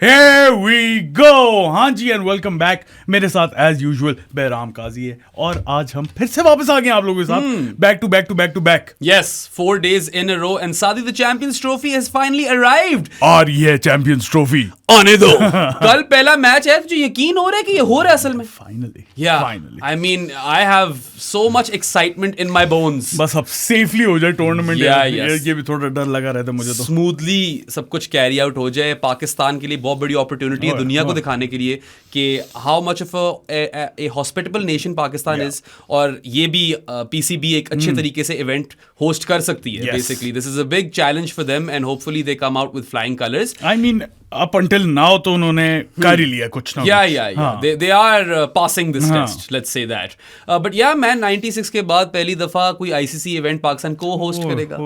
Here we go! हाँ जी and welcome back. मेरे साथ एज यूजुअल बेराम काजी है और आज हम फिर से वापस आ गए आप लोगों के साथ back to back to back to back. Yes, 4 days in a row and Saudi the Champions Trophy has finally arrived. और ये चैंपियंस ट्रॉफी आने दो। कल पहला मैच है, तुझे यकीन हो रहा है कि ये हो रहा है असल में? Finally Yeah, finally I mean, I have so much excitement in my bones. बस अब सेफली हो जाए टूर्नामेंट। Yeah, yes. ये भी थोड़ा डर लगा रहता है मुझे तो। स्मूथली सब कुछ कैरी आउट हो जाए। पाकिस्तान के लिए बहुत बड़ी अपॉर्चुनिटी है दुनिया को दिखाने के लिए कि how much of A hospitable nation Pakistan is, और ये भी पीसीबी एक अच्छे तरीके से इवेंट होस्ट कर सकती है। Basically this is a big challenge for them and hopefully they come out with flying colours. I mean up until now तो उन्होंने कर ही लिया कुछ ना कुछ। Yeah. They are passing this test. Let's say that. But yeah, man, 96 के बाद पहली दफा कोई ICC event पाकिस्तान को होस्ट करेगा।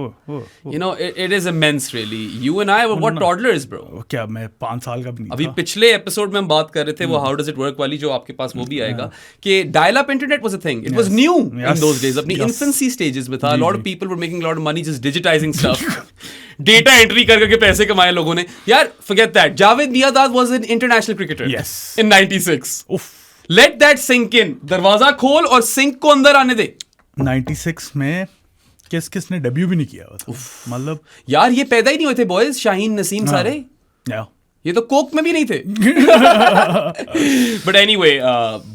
You know, it is immense, really. You and I were what toddlers, bro. क्या मैं 5 साल का भी नहीं अभी था। पिछले एपिसोड में हम बात कर रहे थे वो हाउ डज इट वर्क वाली, जो आपके पास वो भी आएगा कि dial up internet was a thing. It was new in those days, अपनी इन्फेंसी स्टेजेस में था। Lot of people were making lot of money just digitizing stuff. Data entry कर करके पैसे कमाए लोगों ने। यार forget that, Javed Miandad was an international cricketer in 96। Let that sink in. दरवाजा खोल और सिंक को अंदर आने दे। 96 में किसने डेब्यू भी नहीं किया था, मतलब यार ये पैदा ही नहीं हुए थे बॉयज, शाहीन नसीम सारे, ये तो कोक में भी नहीं थे। बट एनीवे,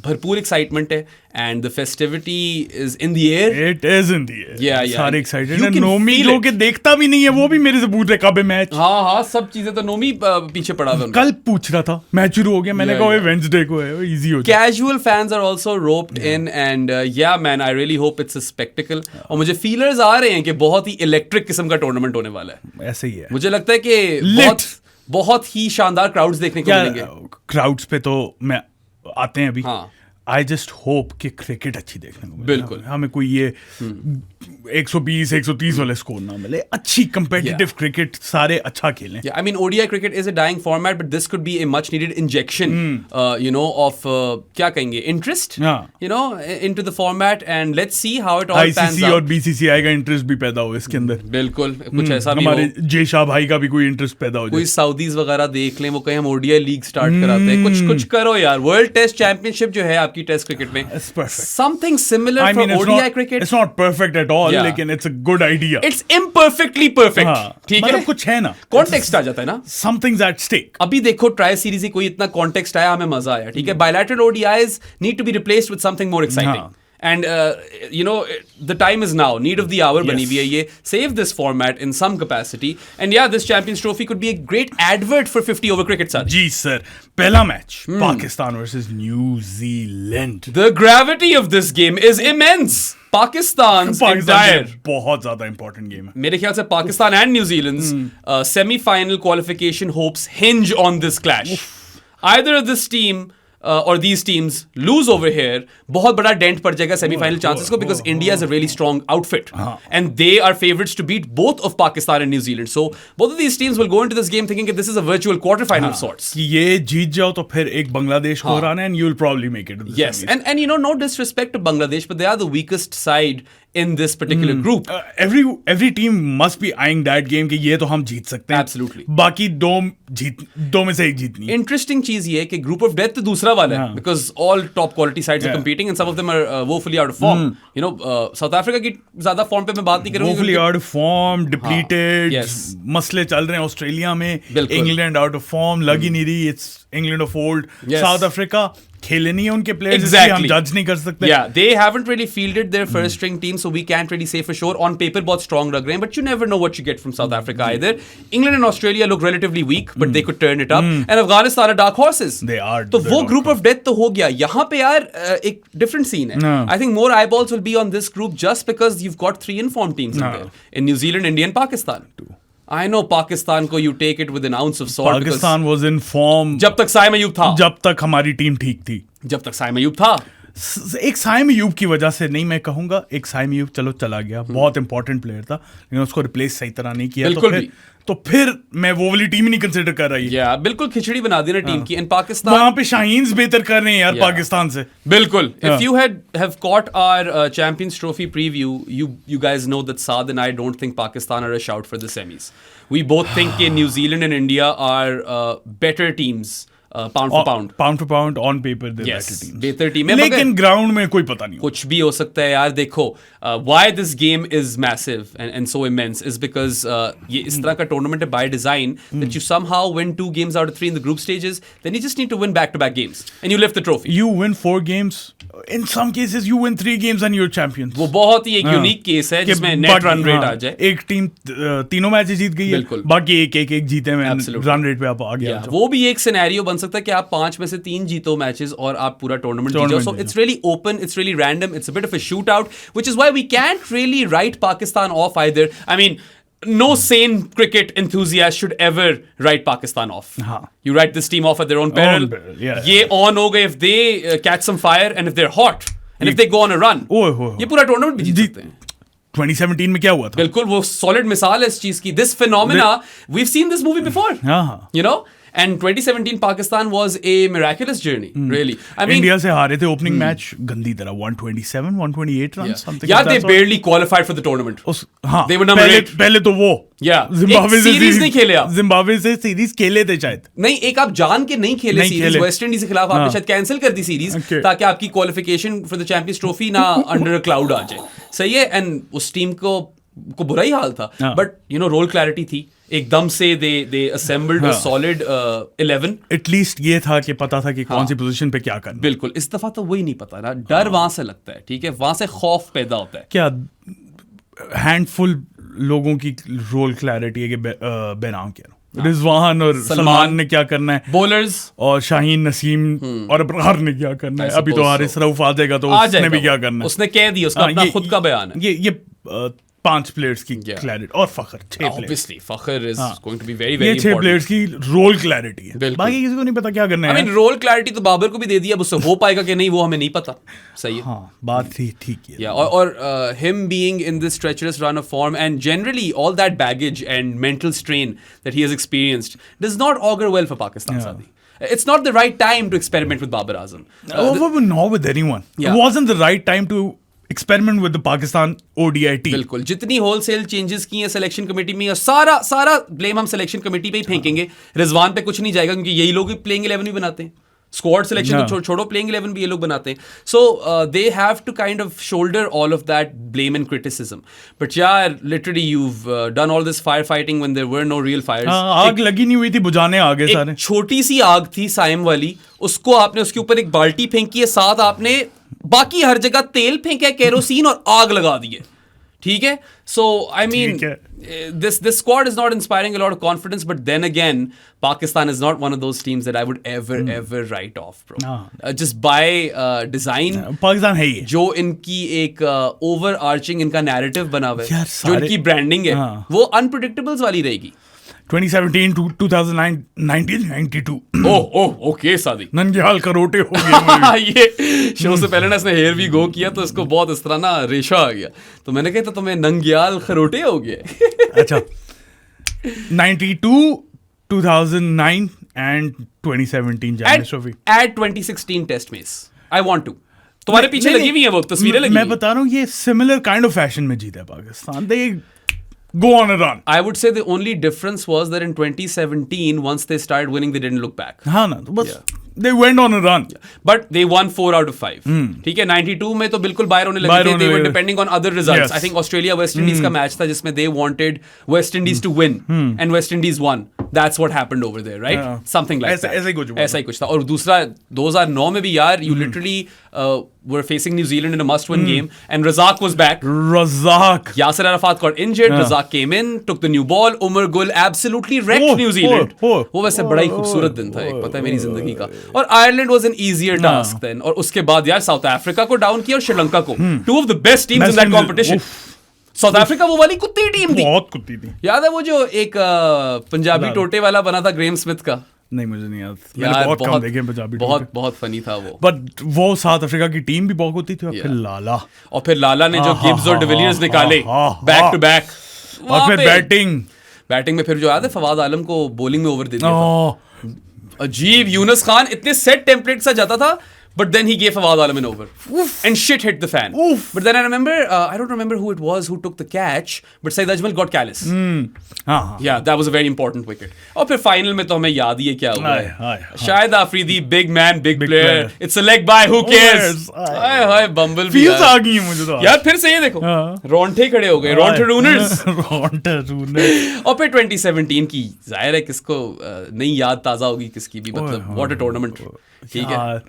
भरपूर एक्साइटमेंट है and the festivity is in the air. It is in the air. Yeah. सारे एक्साइटेड हैं। नोमी जो कि देखता भी नहीं है वो भी मेरे से पूछ रहे कब है मैच। हाँ, सब चीजें तो नोमी पीछे पड़ा था। कल पूछ रहा था मैच शुरू हो गया, मैंने कहा वेडनेसडे को है, इजी हो जाए। Casual fans are also roped in and yeah man, I really hope it's a spectacle. और मुझे फीलर्स आ रहे हैं कि बहुत ही इलेक्ट्रिक किस्म का टूर्नामेंट होने वाला है। ऐसे ही है, मुझे लगता है कि बहुत ही शानदार क्राउड्स देखने को मिलेंगे। क्राउड्स पे तो मैं आते हैं अभी। हाँ। आई जस्ट होप कि क्रिकेट अच्छी देखने को मिले। बिल्कुल। हमें कोई ये 120 130 वाले स्कोर ना मिले, अच्छी कंपेटिटिव क्रिकेट, सारे अच्छा खेलें। Yeah, I mean ODI cricket is a dying format, but this could be a much needed injection, you know, of क्या कहेंगे, interest, you know, into the format, and let's see how it all pans ICC out. और BCCI का interest भी पैदा हो इसके अंदर। बिल्कुल, कुछ ऐसा भी हमारे हो। जय शाह भाई का भी कोई इंटरेस्ट पैदा हो जाए। कोई सऊदीज वगैरह देख लें, वो कहीं हम ODI लीग स्टार्ट कराते हैं। कुछ करो यार। वर्ल्ड टेस्ट चैंपियनशिप जो है आपकी टेस्ट क्रिकेट में, something similar for ODI cricket. It's not perfect at all, लेकिन it's a good idea. It's imperfectly perfect. ठीक है, मतलब कुछ है ना, कॉन्टेक्स्ट आ जाता है ना, something's at stake. अभी देखो ट्राई सीरीज ही कोई इतना कॉन्टेक्स्ट आया, हमें मजा आया। ठीक है, bilateral ODIs need to be replaced with something more exciting. And you know, the time is now, need of the hour बनी हुई है ये। Save this format in some capacity, and yeah, this Champions Trophy could be a great advert for 50 over cricket साथ। जी sir, पहला match Pakistan versus New Zealand. The gravity of this game is immense. Pakistan's entire बहुत ज्यादा important game है मेरे ख्याल से Pakistan and New Zealand's semi-final qualification hopes hinge on this clash. Either of this team or these teams lose over here, बहुत बड़ा dent पड़ जाएगा सेमीफाइनल चांसेस को, because India is a really strong outfit and they are favorites to beat both of Pakistan and New Zealand. So both of these teams will go into this game thinking that this is a virtual quarterfinal of sorts. कि ये जीत जाओ तो फिर एक बांग्लादेश को हराना है and you'll probably make it to the Yes, semis. and you know, no disrespect to Bangladesh, but they are the weakest side in this particular group. Every team must be eyeing that game कि ये तो हम जीत सकते हैं। Absolutely. बाकी दो में से एक जीतनी है। इंटरेस्टिंग चीज ये है कि ग्रुप ऑफ डेथ तो दूसरा वाला है, because all top quality sides are competing and some of them are woefully out of form. You know, South Africa की ज्यादा फॉर्म पे मैं बात नहीं करूंगा, woefully out of form, depleted, yes. मसले चल रहे हैं ऑस्ट्रेलिया में। बिल्कुल। इंग्लैंड आउट ऑफ फॉर्म, लग ही नहीं रही। It's England of old. Yes. South Africa खेले नहीं है उनके प्लेयर्स, Exactly. हम जज नहीं कर सकते। Yeah, they haven't really fielded their first string team, so we can't really say for sure. On paper, बहुत strong लग रहे हैं, but you never know what you get from South Africa either. England and Australia look relatively weak, but they could turn it up. And Afghanistan are dark horses. They are. तो वो group of death तो हो गया। यहाँ पे यार एक different scene है। I think more eyeballs will be on this group just because you've got 3 informed teams in there, in New Zealand, India, and Pakistan. I know Pakistan को you take it with an ounce of salt. Pakistan was in form जब तक साइम अयूब था, जब तक हमारी team ठीक थी। जब तक साइम अयूब था, एक साइम अयूब की वजह से नहीं, मैं कहूंगा एक साइम अयूब चलो चला गया, बहुत इंपॉर्टेंट प्लेयर था, लेकिन उसको रिप्लेस सही तरह नहीं किया। तो फिर मैं वो वाली टीम ही नहीं कंसिडर कर रही है। बिल्कुल खिचड़ी बना दी ना टीम की। इन पाकिस्तान वहां पे शाहीन्स बेहतर कर रहे हैं यार पाकिस्तान से। बिल्कुल। If you have caught our Champions Trophy preview, you guys know that Saad and I don't think Pakistan are a shout for the semis. We both think कि New Zealand and India are better teams. Pound for pound on paper they're yes, better teams. बेहतर team है, लेकिन ground में कोई पता नहीं कुछ भी हो सकता है यार. देखो why this game is massive and so immense is because ये इस तरह का टूर्नामेंट है by design that you somehow win 2 games out of 3 in the group stages, then you just need to win back-to-back games and you lift the trophy. You win 4 games, in some cases you win 3 games and you're champions. वो बहुत ही एक unique case है जिसमें net run rate आ जाए. एक team तीनों match जीत गई है, बाकी एक जीते हैं, रन रेट पे आप आ गया. वो भी एक सिनेरियो बन सकता है कि आप 5 में से 3 जीतो मैचेस और आप पूरा टूर्नामेंट जीतो. So it's really open, it's really random, it's a bit of a shootout, which is why we can't really write Pakistan off either. I mean, no sane cricket enthusiast should ever write Pakistan off. You write this team off at their own peril. ये on हो गए if they catch some fire and if they're hot and if they go on a run. ये पूरा tournament भी जीत सकते हैं. 2017 में क्या हुआ था? बिल्कुल वो सॉलिड मिसाल है इस चीज की. This phenomena, we've seen this movie before. You know? And 2017 Pakistan was a miraculous journey, really. I mean, India से हारे थे opening match गंदी तरह 127, 128 runs, something. Yeah, they barely qualified for the tournament. They were number 8. पहले तो वो. Zimbabwe से series नहीं खेले आप. Zimbabwe से सीरीज खेले थे शायद. नहीं, एक आप जान के नहीं खेले सीरीज. वेस्ट इंडीज के खिलाफ आपने शायद कैंसिल कर दी सीरीज ताकि आपकी qualification for the champions trophy ना अंडर अ क्लाउड आ जाए. सही है. एंड उस टीम को बुरा ही हाल था, but you know role clarity थी एकदम से. they assembled a solid 11. At least ये था कि पता था कि कौन सी पोजीशन पे क्या करना. बिल्कुल. इस दफा तो वही नहीं पता ना. डर वहां से लगता है. ठीक है, वहां से खौफ पैदा होता है. क्या हैंडफुल लोगों की रोल क्लैरिटी है कि बेनाम क्या रिजवान और सलमान ने क्या करना है, बॉलर्स और शाहीन नसीम और अबरार ने क्या करना है. अभी तो हारिस रऊफ आ जाएगा तो उसने भी क्या करना है. उसने कह दिया, उसका अपना खुद का बयान है. ये 5 प्लेयर्स की क्लैरिटी और फखर 6 players. Obviously, Fakhar is going to be very very important. ये 6 प्लेयर्स की रोल क्लैरिटी है. बाकी किसी को नहीं पता क्या करना है. I mean, रोल क्लैरिटी तो बाबर को भी दे दिया. अब उससे हो पाएगा कि नहीं वो हमें नहीं पता. सही है. हाँ, बात ठीक है. और him being in this treacherous run of form and generally all that baggage and mental strain that he has experienced does not augur well for Pakistan, Sadi. It's not the right time to experiment with Babar Azam. Not with anyone. It wasn't the right time to experiment with the Pakistan ODI team. बिल्कुल. जितनी wholesale changes की हैं selection committee में, और सारा blame हम selection committee पे ही फेंकेंगे. रिजवान पे कुछ नहीं जाएगा क्योंकि यही लोग प्लेइंग 11 भी बनाते हैं. स्क्वाड सिलेक्शन तो छोड़ो, प्लेइंग 11 भी ये लोग बनाते हैं. So they have to kind of shoulder all of that blame and criticism. But यार literally you've done all this firefighting when there were no real fires. आग लगी नहीं हुई थी, बुझाने आ गए सारे. छोटी सी आग थी साइम वाली, उसको आपने उसके ऊपर एक बाल्टी फेंकी है, साथ आपने बाकी हर जगह तेल फेंका है, केरोसिन, और आग लगा दी है. ठीक है. So I mean, this squad is not inspiring a lot of confidence, but then again, Pakistan is not one of those teams that I would ever write off, bro. Just by design, Pakistan है ये. जो इनकी एक overarching इनका narrative बना हुआ है, जो इनकी branding है, वो unpredictables वाली रहेगी. 2017 to 2009 1992. ओके सादी. नंग्याल खरोटे हो गए. ये शो से पहले ना इसने हेयर भी गो किया तो इसको बहुत इस तरह ना रेशा आ गया, तो मैंने कहा तो तुम्हें नंग्याल खरोटे हो गए. अच्छा. 92, 2009 and 2017 Champions Trophy. At 2016 test match. I want to. तुम्हारे पीछे लगी हुई है वो तस्वीरें लगी. मैं बता रहा हूँ ये सिमिलर काइंड ऑफ फैशन में जीता है Pakistan. They go on a run. I would say the only difference was that in 2017, once they started winning, they didn't look back. हाँ ना, तो बस they went on a run. But they won 4 out of 5. ठीक है. 92 में तो बिल्कुल बाहर होने लगे थे. They were depending on other results. I think Australia West Indies का मैच था जिसमें they wanted West Indies to win and West Indies won. That's what happened over there, right? Something like that. ऐसा ही कुछ था. और दूसरा 2009 में भी यार, you literally were facing New Zealand in a must-win game, and Razak was back. Yasser Arafat got injured. Razak came in, took the new ball. Umar Gul absolutely wrecked New Zealand. वो वैसे बड़ा ही खूबसूरत दिन था, एक पता है मेरी जिंदगी का. और Ireland was an easier task then. और उसके बाद यार साउथ अफ्रीका को डाउन किया और श्रीलंका को. Two of the best teams in that competition. South Africa वो वाली कुत्ती टीम थी, बहुत कुत्ती थी. याद है वो जो एक पंजाबी टोटे वाला बना था ग्रेम स्मिथ का? नहीं, मुझे नहीं याद. मैंने बहुत कम देखे पंजाबी. बहुत फनी था वो. बट वो साउथ अफ्रीका की टीम भी बहुत होती थी. और फिर लाला ने जो गिब्स और डिविलियर्स निकाले बैक टू बैक. और फिर बैटिंग में फिर जो याद है फवाद आलम को बॉलिंग में ओवर दे दिया था. अजीब. यूनुस खान इतने सेट टेम्पलेट सा जाता था, But then he gave Fawad Alam an over. And shit hit the fan. But then I remember, I don't remember who it was who took the catch, but Saeed Ajmal got callous. Yeah, that was a very important wicket. और फिर final में तो हमें याद ही है क्या हुआ है. Shahid Afridi, big man, big player. It's a leg by, who cares? हाय बम्बल भी Feels आ गई है मुझे तो. यार फिर से ये देखो, रोंठे खड़े हो गए, रोंटरूनर्स. और फिर 2017 की जाहिर है किसको नई याद ताजा होगी किसकी भी, मतलब what a tournament. ठीक है.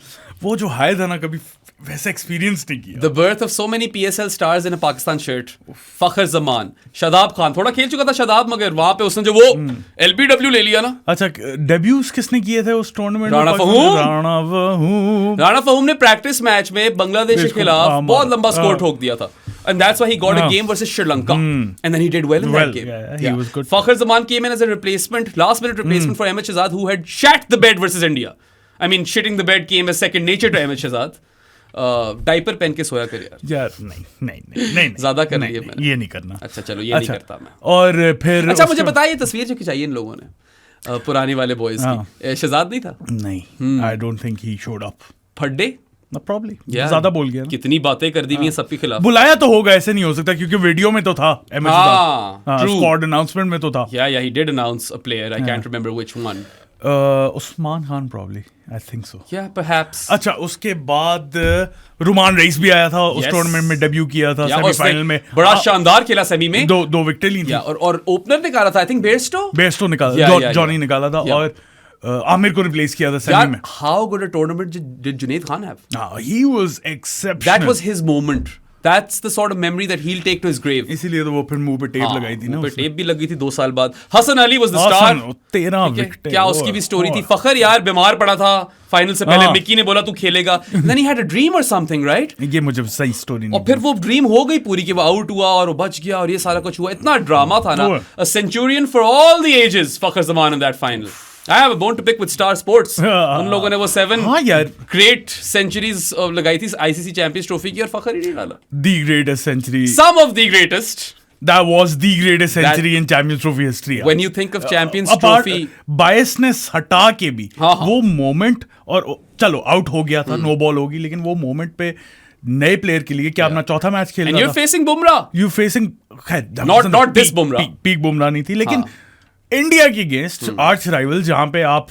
वो जो हाय था ना, कभी वैसा एक्सपीरियंस नहीं किया. The birth of so many PSL stars in a Pakistan shirt. फखर जमान, शादाब खान थोड़ा खेल चुका था शादाब, मगर वहां पे उसने जो वो LBW ले लिया ना. अच्छा, डेब्यूज किसने किए थे उस टूर्नामेंट में? राणा फहूम ने प्रैक्टिस मैच में बांग्लादेश के खिलाफ बहुत लंबा स्कोर ठोक दिया था. And that's why he got a game versus Sri Lanka. And then he did well in that game. He was good. Fakhar Zaman came in as a replacement, last minute replacement for Ahmed Shahzad, who had shat the bed versus India. I mean, shitting the bed came as second nature to Ahmed Shahzad. Diaper पहन के सोया कर यार. नहीं ज्यादा कर रही है मैंने. ये नहीं करना. अच्छा चलो, ये नहीं करता मैं. और फिर अच्छा मुझे बताइए, तस्वीर जो खिंचाई इन लोगों ने पुरानी वाले बॉयज की, शहजाद नहीं था? नहीं, I don't think he showed up. फड्डे प्रॉब्ली ज्यादा बोल गया. कितनी बातें कर दी हुई हैं सबके खिलाफ. बुलाया तो होगा, ऐसे नहीं हो सकता, क्योंकि वीडियो में तो था. स्क्वाड अनाउंसमेंट में तो था. Yeah, he did announce a player. I can't remember which one. Usman Khan probably, I think so. Yeah, perhaps. अच्छा, उसके बाद रुमान रईस भी आया था उस टूर्नामेंट में, डेब्यू किया था सेमीफाइनल में. बड़ा शानदार खेला सेमी में, दो विकेट ली थी. और ओपनर निकाला था, आई थिंक बेयरस्टो निकाला, जॉनी निकाला था. और आमिर को रिप्लेस किया था सेमी में. How good a tournament did Junaid Khan have? He was exceptional. That was his moment. That's the sort of memory that he'll take to his grave. इसीलिए तो वो फिर मुंह पे टेप लगाई थी ना. मुंह पे टेप भी लगी थी 2 साल बाद. Hasan Ali was the star. 13 wicket. क्या उसकी भी स्टोरी थी. फखर यार बीमार पड़ा था फाइनल से पहले, मिक्की ने बोला तू खेलेगा. Then he had a dream or something, right? ये मुझे सही स्टोरी नहीं. और फिर वो ड्रीम हो गई पूरी कि वो आउट हुआ और वो बच गया और ये सारा कुछ हुआ. इतना ड्रामा था ना. A centurion for all the ages, Fakhar Zaman in that final. I have a bone to pick with Star Sports. उन लोगों ने वो 7 great centuries लगाई थी ICC Champions Trophy की, और फखर ही नहीं डाला. The greatest century. Some of the greatest. That was the greatest century in Champions Trophy history. When you think of Champions Trophy, biasness हटा के भी वो moment, और चलो आउट हो गया था, नो बॉल होगी, लेकिन वो moment पे नए प्लेयर के लिए क्या अपना चौथा मैच खेल रहा था. And you're facing Bumrah. You facing not this Bumrah. Peak Bumrah नहीं थी, लेकिन इंडिया की अगेंस्ट आर्च राइवल, जहां पे आप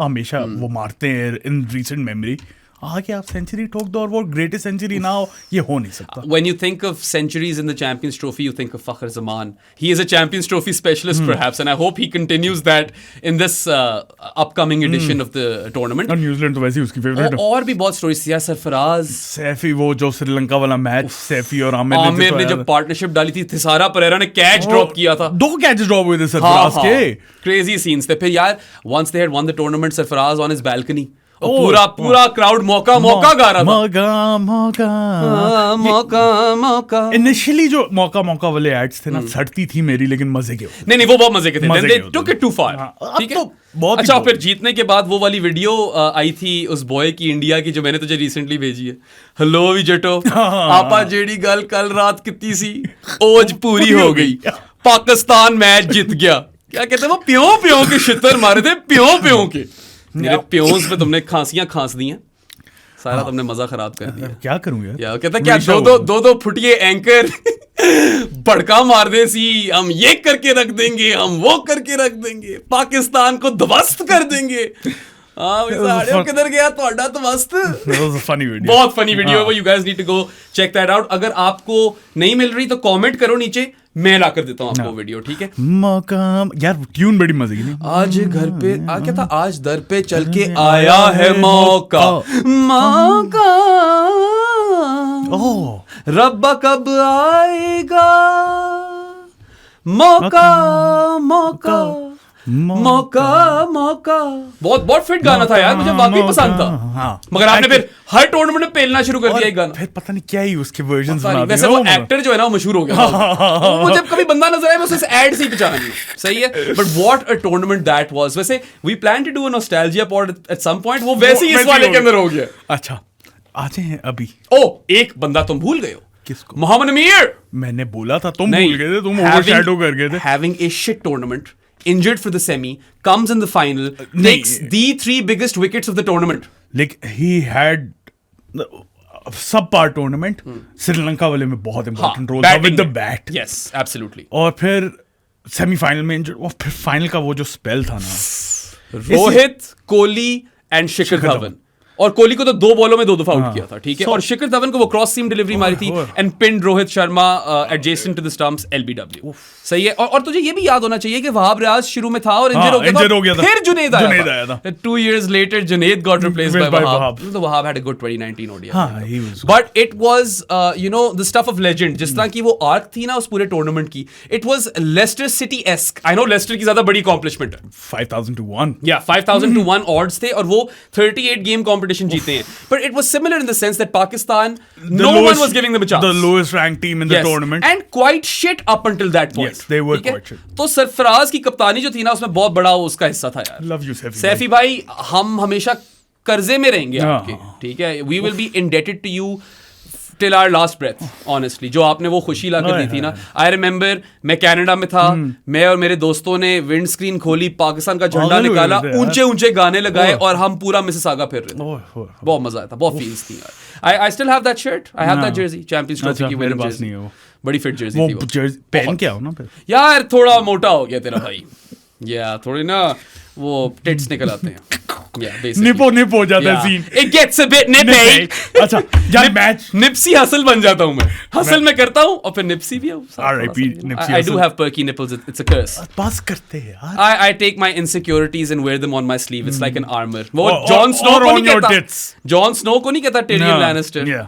हमेशा वो मारते हैं इन रीसेंट मेमोरी, आगे आप सेंचुरी ठोक दो और वो ग्रेटेस्ट सेंचुरी ना हो, ये हो नहीं सकता. When you think of centuries in the Champions Trophy, you think of Fakhar Zaman. He is a Champions Trophy specialist perhaps, and I hope he continues that in this upcoming edition of the tournament. और New Zealand तो वैसे ही उसकी favourite है. और भी बहुत stories थी. सरफराज, सैफी, वो जो श्रीलंका वाला मैच, सैफी और आमिर ने जब पार्टनरशिप डाली थी, थिसारा परेरा ने कैच ड्रॉप किया था. 2 कैच ड्रॉप हुए थे सरफराज के. क्रेजी सीन्स थे. फिर यार once they had won the tournament, Sarfaraz on his balcony, पूरा क्राउड मौका गा रहा था. मौका. इनिशियली जो मौका वाले एड्स थे ना, सड़ती थी मेरी, लेकिन मजे के. नहीं, वो बहुत मजे के थे. Then they took it too far. ठीक है. अच्छा, फिर जीतने के बाद वो वाली वीडियो आई थी उस बॉय की, इंडिया की, जो मैंने तुझे रिसेंटली भेजी है. हेलो विजटो, आपा जेडी गल कल रात कितनी सी, ओज पूरी हो गई, पाकिस्तान मैच जीत गया. क्या कहते हैं वो, प्यों के शितर मारे थे, प्यों के. मेरे प्योंस पे तुमने खांसियां खांस दी हैं, सारा तुमने मजा खराब कर दिया. क्या करूं यार. क्या कहता क्या, दो फुटिए एंकर भड़का मार दे सी, हम ये करके रख देंगे, हम वो करके रख देंगे, पाकिस्तान को ध्वस्त कर देंगे. किधर गया ਤੁਹਾਡਾ ध्वस्त. बहुत funny video. You guys need to go check that out. अगर आपको नहीं मिल रही तो कमेंट करो नीचे, मैं ला कर देता हूँ आपको वीडियो. ठीक है. मौका यार, ट्यून बड़ी मजे की. आज घर पे क्या था, आज दर पे चल के आया है मौका, रब्बा कब आएगा मौका. बहुत फिट गाना था यार, मुझे वाकई पसंद था. मगर आपने फिर हर टूर्नामेंट में पेलना शुरू कर दिया एक गाना. फिर पता नहीं क्या ही उसके वर्जन्स बना दिए. वैसे वो एक्टर जो है ना, वो मशहूर हो गया. मुझे कभी बंदा नजर आया, मैं उसे ऐड से ही पहचान ली. सही है. But what a tournament that was. वैसे we plan to do a nostalgia pod at some point, वो वैसे ही इस वाले के अंदर हो गया. अच्छा, आते हैं अभी. एक बंदा तुम भूल गए हो. किसको? मोहम्मद अमीर. मैंने बोला था, तुम भूल गए थे, तुम ओवरशैडो कर गए थे. Having a shit tournament, injured for the semi, comes in the final, takes the 3 biggest wickets of the tournament. Like he had सब पार टूर्नामेंट श्रीलंका वाले में बहुत इंपॉर्टेंट रोल था with the bat. Yes, absolutely. और फिर सेमीफाइनल में injured, और फिर फाइनल का वो जो स्पेल था ना, रोहित, कोहली एंड शिखर धवन. और कोहली को तो 2 बॉलों में 2 दफा आउट किया था, ठीक है. और शिखर धवन को वो क्रॉस सीम डिलीवरी मारी थी and pinned Rohit Sharma adjacent to the stumps, LBW. सही है. और तुझे ये भी याद होना चाहिए कि वहाब रियाज शुरू में था और इंजर हो गया था. फिर जुनेद आया था. 2 years later Junaid got replaced by Wahab. So Wahab had a good 2019 ODI. But it was the stuff of legend. जिस तरह की वो आर्क थी ना उस पूरे टूर्नामेंट की, it was Leicester City-esque. I know Leicester की ज्यादा बड़ी accomplishment है. 5,000-1. Yeah, 5,000-1 odds थे और वो 38 game competition जीते हैं. But it was similar in the sense that Pakistan, no one was giving them a chance. The lowest ranked team in the tournament. And quite shit up until that point. Yes, they were quite shit. तो सरफराज की कप्तानी जो थी ना उसमें बहुत बड़ा उसका हिस्सा था यार. Love you Saifi. सैफी भाई, हम हमेशा कर्जे में रहेंगे आपके, ठीक है. We will be indebted to you till our last breath, honestly. जो आपने वो खुशी ला कर दी थी ना. I remember मैं कनाडा में था, मैं और मेरे दोस्तों ने विंड स्क्रीन खोली, पाकिस्तान का झंडा निकाला, ऊंचे ऊंचे गाने लगाए और हम पूरा मिसिसागा फिर रहे थे. बहुत मजा आया था, बहुत फील्स थी यार. I still have that shirt. I have that jersey. Champions Trophy की winning jersey. बड़ी फिट jersey थी वो. पहन के आओ ना फिर. यार थोड़ा मोटा हो गया तेरा भाई. या थोड़ी ना वो टिट्स निकल आते हैं. निप हो जाता है scene. It gets a bit nippy. अच्छा जब मैच निप्सी हसल बन जाता हूँ मैं. हसल में करता हूँ और फिर निप्सी भी हूँ. R.I.P. Nipsey. I do have perky nipples. It's a curse. पास करते हैं यार. I take my insecurities and wear them on my sleeve. It's like an armor. वो Jon Snow को नहीं कहता. Jon Snow को नहीं कहता Tyrion Lannister. Yeah.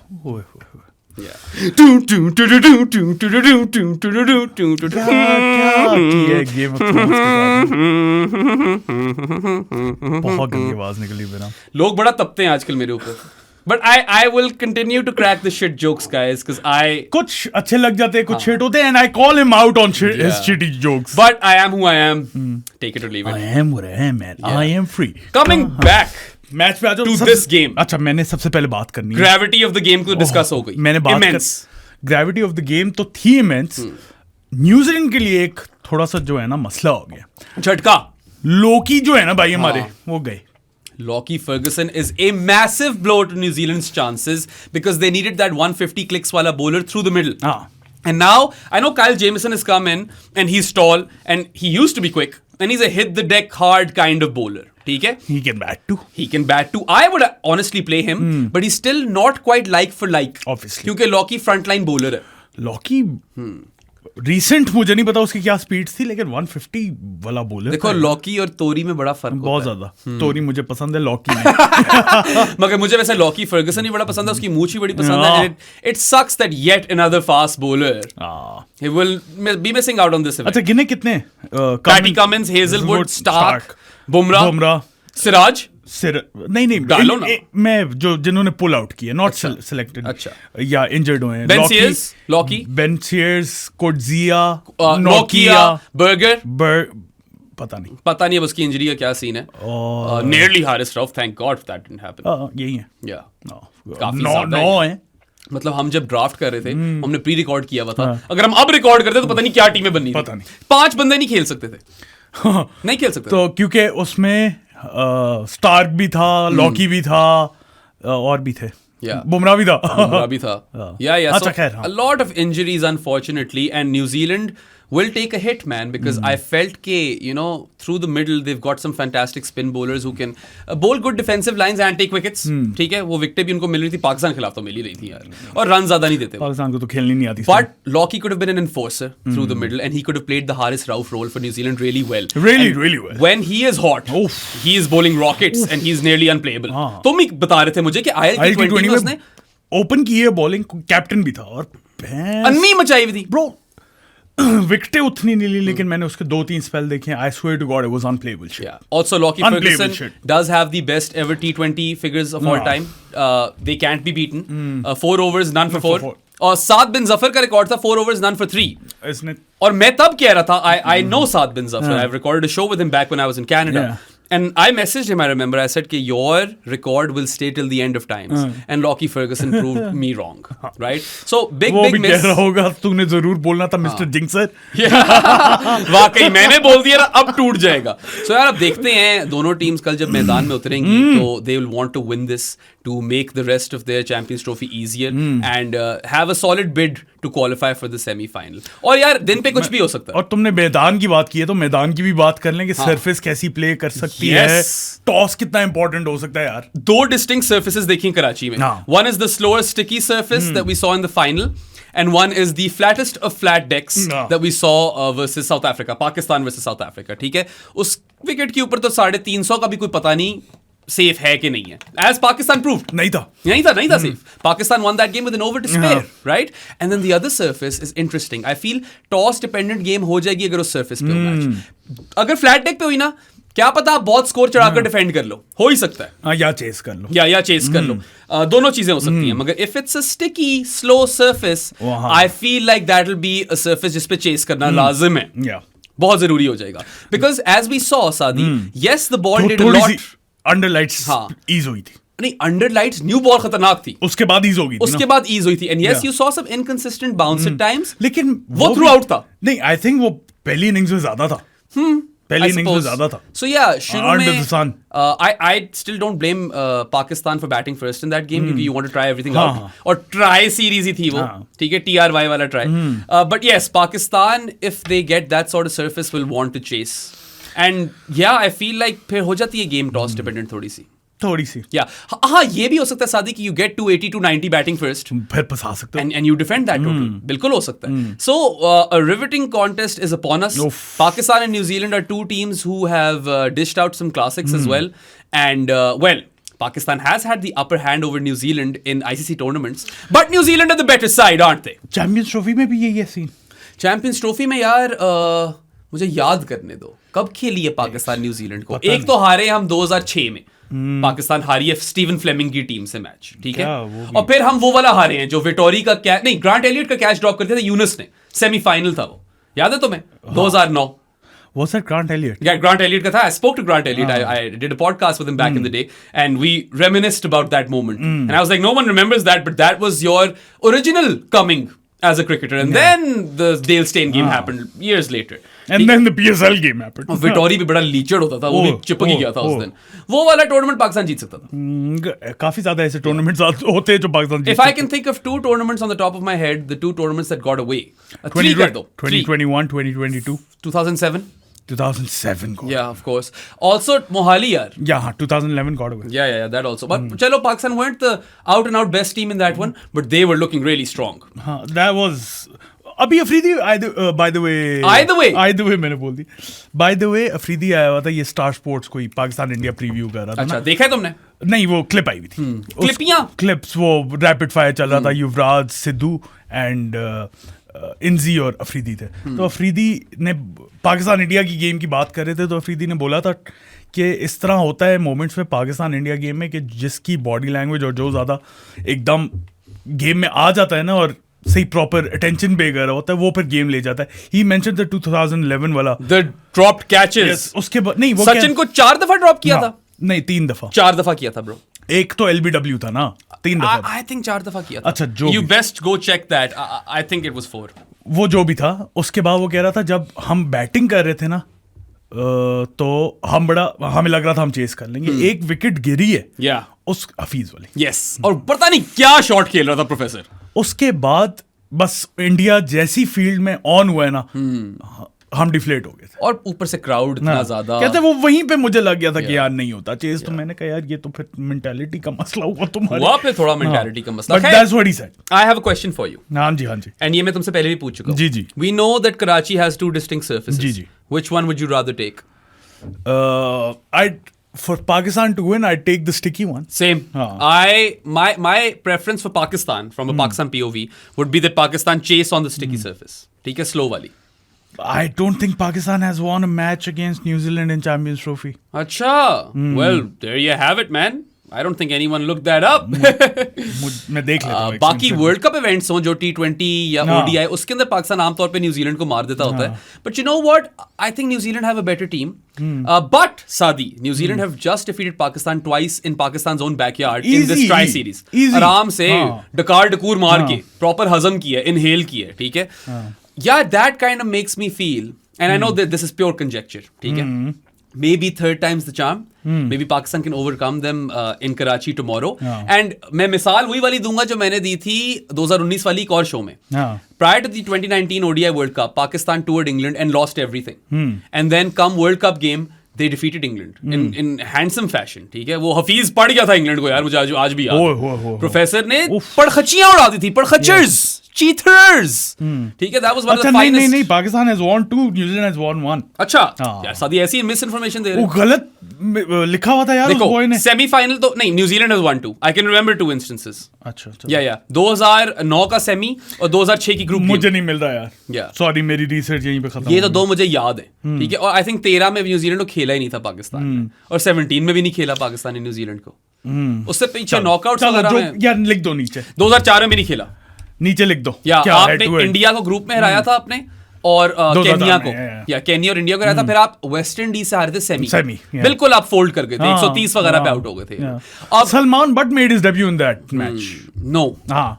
बहुत गंदी आवाज निकली मेरा. लोग बड़ा तपते हैं आजकल मेरे ऊपर. But I will continue to crack the shit jokes, guys, because कुछ अच्छे लग जाते हैं, कुछ shit होते हैं, and I call him out on his shitty jokes. But I am who I am. Take it or leave it. I am what I am, man. I am free. Coming back. Match पे आ जाओ. To this game. अच्छा मैंने सबसे पहले बात करनी है. Gravity of the game को डिस्कस हो गई. मैंने बात Immense. Gravity of the game तो थी इमेंस. न्यूजीलैंड के लिए एक थोड़ा सा जो है ना मसला हो गया. झटका. लोकी जो है ना भाई हमारे वो गए. Lockie Ferguson is a massive blow to New Zealand's chances because they needed that 150 clicks wala bowler through the middle. And now I know Kyle Jamieson has come in and he's tall and he used to be quick and he's a hit the deck hard kind of bowler. ठीक है. He can bat too. I would honestly play him, but he's still not quite like for like. Obviously. क्योंकि Lockie frontline bowler है. Lockie recent मुझे नहीं पता उसकी क्या speed थी, लेकिन 150 वाला बॉलर. देखो लॉकी और तोरी में बड़ा फर्क बहुत ज्यादा. तोरी मुझे पसंद है, लॉकी नहीं. मगर मुझे वैसे लॉकी फर्गसन ही बड़ा पसंद है, उसकी मूंछ ही बड़ी पसंद है. It sucks that yet another fast bowler he will be missing out on this event. अच्छा गिने कितने? Pat Cummins, Hazlewood, Starc, Bumrah, Siraj. नहीं डालो ना. मैं जो जिन्होंने पुल आउट किए, नॉट सिलेक्टेड. अच्छा. या इंजर्ड हुए हैं. लॉकी, बेन सीयर्स, कोटजिया, नोकिया, बर्गर. पता नहीं अब उसकी इंजरी का क्या सीन है. Nearly Haris Rauf, thank God that didn't happen. यही है. या काफी ज्यादा है. मतलब हम जब ड्राफ्ट कर रहे थे हमने प्री रिकॉर्ड किया हुआ था. अगर हम अब रिकॉर्ड करते तो पता नहीं क्या टीमें बननी थी. पता नहीं. 5 बंदे नहीं खेल सकते थे. नहीं खेल सकते तो क्योंकि उसमें स्टार्क भी था, लॉकी भी था, और भी थे. बुमराह भी था. अच्छा खैर. A lot of injuries unfortunately and New Zealand will take a hit, man, because I felt ke, through the middle they've got some fantastic spin bowlers who can bowl good defensive lines and take wickets. ठीक है, वो विकेटें भी उनको मिल रही थी. पाकिस्तान के खिलाफ तो मिल ही रही थी यार, और रन ज्यादा नहीं देते. पाकिस्तान को तो खेलनी नहीं आती. But Lockie could have been an enforcer through the middle and he could have played the Haris Rauf role for New Zealand really well. Really well. When he is hot, he is bowling rockets and he is nearly unplayable. तुम ही बता रहे थे मुझे कि IL-T20 में उसने open की है बॉलिंग, कैप्टन भी था और अन्नी मचाई हुई थी ब्रो. विकेटें उतनी नहीं ली, लेकिन मैंने उसके 2-3 स्पेल देखे. I swear to God, it was unplayable shit. Yeah. Also, Lockie Ferguson does have the best ever T20 figures of all time. They can't be beaten. 4 overs, none for 4. और साद बिन जफर का record था 4 overs, none for 3. इसने और मैं तब कह रहा था, I know Saad bin Zafar. I've recorded a show with him back when I was in Canada. And I messaged him, I remember. I said, your record will stay till the end of times. And Lockie Ferguson proved me wrong. Right? So, big वो भी miss. कह रहा होगा तूने जरूर बोलना था mister जिंक्सर. वाकई मैंने बोल दिया ना, अब टूट जाएगा. So यार अब देखते हैं दोनों टीम्स कल जब मैदान में उतरेंगी तो they will want to win this to make the rest of their Champions Trophy easier and have a solid bid to qualify for the semi-final. और यार दिन पे कुछ भी हो सकता है. और तुमने मैदान की बात की है तो मैदान की भी बात कर लें कि सरफेस कैसी प्ले कर सकती है. टॉस कितना इंपॉर्टेंट हो सकता है यार. दो distinct surfaces देखिए कराची में. One is the slower sticky surface that we saw in the final. And one is the flattest of flat decks that we saw versus South Africa. Pakistan versus South Africa. ठीक है. उस wicket के ऊपर तो 350 का भी कोई पता नहीं सेफ है कि नहीं है. As Pakistan proved. नहीं था safe. Pakistan won that game with an over to spare, right? And then the other surface is interesting. I feel toss dependent game हो जाएगी अगर उस surface पे हो मैच. अगर flat deck पे हुई ना, क्या पता आप बहुत स्कोर चढ़ाकर डिफेंड कर लो, हो ही सकता है. या चेस कर लो. या चेस कर लो. दोनों चीजें हो सकती हैं. मगर if it's a sticky slow surface, I feel like that will be a surface जिस पे चेस करना लाजिम है. बहुत जरूरी हो जाएगा. बिकॉज एज वी सॉ सादी, yes the ball did a lot. Under lights ease हुई थी. नहीं, अंडर लाइट्स न्यू बॉल खतरनाक थी. उसके बाद ईज होगी. उसके बाद ईज हुई थी. And yes you saw some inconsistent bounce at times. लेकिन वो थ्रू आउट था. नहीं, आई थिंक वो पहली इनिंग्स में ज्यादा था. पहली इनिंग्स में ज्यादा था. So yeah, शुरू में I still don't blame Pakistan for batting first in that game because you want to try everything out. और try series ही थी वो. ठीक है, TRY वाला try. But yes, Pakistan, if they get that sort of surface, will want to chase. And yeah, I feel like फिर हो जाती है game toss dependent थोड़ी सी. Yeah. हाँ, ये भी हो सकता है सादी कि you get 280 to 90 batting first. फिर फंसा सकते हो. And you defend that total. बिल्कुल हो सकता है. So a riveting contest is upon us. Pakistan and New Zealand are two teams who have dished out some classics as well. And well, Pakistan has had the upper hand over New Zealand in ICC tournaments. But New Zealand are the better side, aren't they? Champions Trophy में भी यही है scene. Champions Trophy में यार मुझे याद करने दो, कब खेली है पाकिस्तान न्यूजीलैंड को. एक तो हारे हम 2006 में. पाकिस्तान हारी है स्टीवन फ्लेमिंग की टीम से मैच. ठीक है. और फिर हम वो वाला हारे हैं जो विटोरी का कैच, नहीं, ग्रांट एलियट का कैच ड्रॉप करते थे यूनुस ने. सेमीफाइनल था वो, याद है तुम्हें? 2009. Was that Grant Elliott? Yeah, Grant Elliott ka tha. I spoke to Grant Elliott. I did a podcast with him back in the day, and we reminisced about that moment. And I was like, no one remembers that, but that was your original coming as a cricketer. And then the Dale Steyn game happened years later. And then the PSL game happened. Vettori भी बड़ा लीचड़ होता था, वो भी चिपक ही गया था उस दिन. वो वाला टूर्नामेंट पाकिस्तान जीत सकता था. काफी ज्यादा ऐसे टूर्नामेंट्स होते हैं जो पाकिस्तान जीत. If I can think of two tournaments on the top of my head, the two tournaments that got away. 2021, 2022, 2007. 2007 got. Yeah, of course. Also Mohali yaar. Yeah, 2011 got away. Yeah, that also. But chalo, Pakistan weren't the out and out best team in that one, but they were looking really strong. That was. अभी Afridi by the way मैंने बोल दी. By the way, Afridi आया हुआ था ये star sports कोई Pakistan India preview कर रहा था. अच्छा, देखा है तुमने? नहीं, वो क्लिप आई हुई थी. क्लिप्स वो रैपिड फायर चल रहा था. युवराज, सिद्धू एंड इंजी और अफरीदी थे. तो अफरीदी ने पाकिस्तान इंडिया की गेम की बात कर रहे थे. तो अफरीदी ने बोला था कि इस तरह होता है मोमेंट्स में पाकिस्तान इंडिया गेम में कि जिसकी बॉडी लैंग्वेज और जो ज़्यादा एकदम गेम में आ जाता है ना और सही प्रॉपर अटेंशन पे कर रहा होता है, वो फिर गेम ले जाता है. ही मेंशन्ड द 2011 वाला द ड्रॉप्ड कैचेस. उसके बाद नहीं, वो सचिन को 4 दफा ड्रॉप किया था. नहीं, 3 दफा. 4 दफा किया था ब्रो. एक तो LBW था ना. 3 दफा. आई थिंक 4 दफा किया था. अच्छा, जो you best go check that. I think it was 4. वो जो भी था, उसके बाद वो कह रहा था जब हम बैटिंग कर रहे थे ना तो हमें लग रहा था हम चेस कर लेंगे. एक विकेट गिरी है उस हफीज वाली. यस, और पता नहीं क्या शॉट खेल रहा था प्रोफेसर. उसके बाद बस इंडिया जैसी फील्ड में ऑन हुआ है ना, हम डिफ्लेट हो गए थे. और ऊपर से क्राउड इतना ज्यादा. कहते वो वहीं पे मुझे लग गया था कि यार नहीं होता चेस. तो मैंने कहा यार ये तो फिर मेंटालिटी का मसला हुआ तुम्हारा. वहां पे थोड़ा मेंटालिटी का मसला. But that's what he said. I have a question for you. हाँ जी. एंड ये मैं तुमसे पहले भी पूछ चुका हूं. जी. We know that Karachi has 2 distinct surfaces. जी. Which one would you rather take? For Pakistan to win, I'd take the sticky one. Same. My preference for Pakistan from a Pakistan POV would be that Pakistan chase on the sticky surface. ठीक है, slow वाली. I don't think Pakistan has won a match against New Zealand in Champions Trophy. अच्छा. Well, there you have it, man. I don't think anyone looked that up. मैं देख लेता हूँ। बाकी world cup events हो जो T20 या ODI, उसके अंदर पाकिस्तान आमतौर पे न्यूजीलैंड को मार देता होता है। But you know what, I think New Zealand have a better team. But सादी, New Zealand have just defeated Pakistan twice in Pakistan's own backyard in this tri series. आराम से डकार डकूर मार के प्रॉपर हजम किया, इनहेल किया, ठीक है। Yeah, that kind of makes me feel, and I know that this is pure conjecture, ठीक है, maybe third time's the charm. Maybe Pakistan can overcome them in Karachi tomorrow. And मैं मिसाल वही वाली दूंगा जो मैंने दी थी 2019 वाली एक और शो में। Prior to the 2019 ODI World Cup, Pakistan toured England and lost everything. And then come World Cup game, they defeated England in handsome fashion, ठीक है। वो हफीज पड़ गया था इंग्लैंड को यार, मुझे आज भी याद। प्रोफेसर ने पड़खचियां उड़ा दी थी, पड़खचर्स, cheaters, ठीक है। That was one of the finest. नहीं, Pakistan has won 2, New Zealand has won 1. अच्छा यार, सादी ऐसी मिस इन्फॉर्मेशन दे रहे हैं। वो गलत लिखा हुआ था यार उस बॉय ने। सेमीफाइनल तो नहीं, New Zealand has won 2. I can remember 2 instances. अच्छा। या 2009 का सेमी और 2006 की ग्रुप। मुझे नहीं मिल रहा यार, सॉरी, मेरी रिसर्च यहीं पे खत्म। ये तो 2 मुझे याद है, ठीक है। और आई थिंक 13 में न्यूजीलैंड को खेला ही नहीं था पाकिस्तान में, और 17 में भी नहीं खेला पाकिस्तान ने न्यूजीलैंड को। उससे पीछे नॉकआउट वगैरह में यार लिख दो नीचे, 2004 में भी नहीं खेला, नीचे लिख दो। या आपने इंडिया को ग्रुप में हराया था आपने, और केन्या को, या केन्या और इंडिया को हराया था। फिर आप वेस्ट इंडीज से हारे थे सेमी, बिल्कुल आप फोल्ड कर गए थे, 130 वगैरह पे आउट हो गए थे। अब Salman Butt made his debut in that match. No,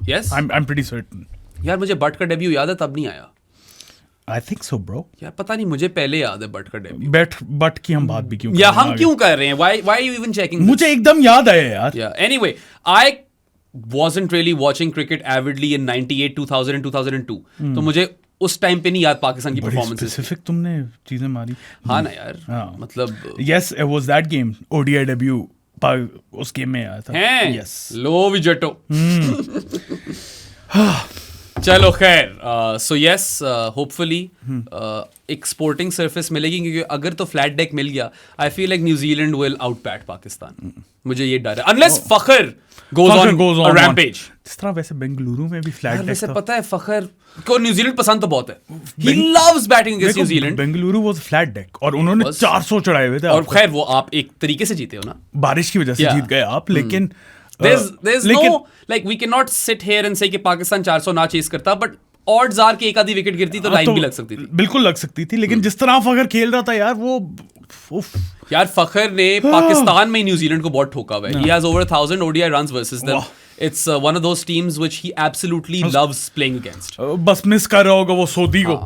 yes, I am pretty certain. यार मुझे बट का डेब्यू याद है, तब नहीं आया। I think so, bro. यार पता नहीं, मुझे पहले याद है बट का डेब्यू। बट की हम बात भी क्यों या हम क्यों कर रहे हैं? Why are you even checking this? मुझे एकदम याद आया यार। Yeah. Anyway, I wasn't really watching cricket avidly in 98, 2000 and 2002. तो मुझे उस टाइम पे नहीं याद पाकिस्तान की परफॉर्मेंसेस। स्पेसिफिक तुमने चीजें मारी। हाँ ना यार, मतलब yes, it was that game, ODI debut उस गेम में आया था। Yes. लो विजटो। चलो खैर, सो यस, होपफुली एक स्पोर्टिंग सरफेस मिलेगी, क्योंकि अगर तो फ्लैट डेक मिल गया, I feel like New Zealand will outbat Pakistan. मुझे ये डर है, unless Fakhar goes on a rampage. जिस तरह वैसे बेंगलुरु में भी फ्लैट डेक वैसे पता है, फखर को न्यूजीलैंड पसंद तो बहुत है। He loves batting against New Zealand. Bengaluru was flat deck और उन्होंने 400 चढ़ाए हुए थे। और खैर वो आप एक तरीके से जीते हो ना, बारिश की वजह से जीत गए आप, लेकिन there's no, like we cannot sit here and say कि पाकिस्तान 400 ना चेस करता, बट odds are कि एक आधी विकेट गिरती तो लाइन भी लग सकती थी। बिल्कुल लग सकती थी, लेकिन जिस तरह फखर खेल रहा था यार, वो यार फखर ने पाकिस्तान में न्यूजीलैंड को बहुत ठोका हुआ है। He has over 1000 ODI runs versus them. It's one of those teams which he absolutely loves playing against. बस मिस कर रहा होगा वो सोदी को।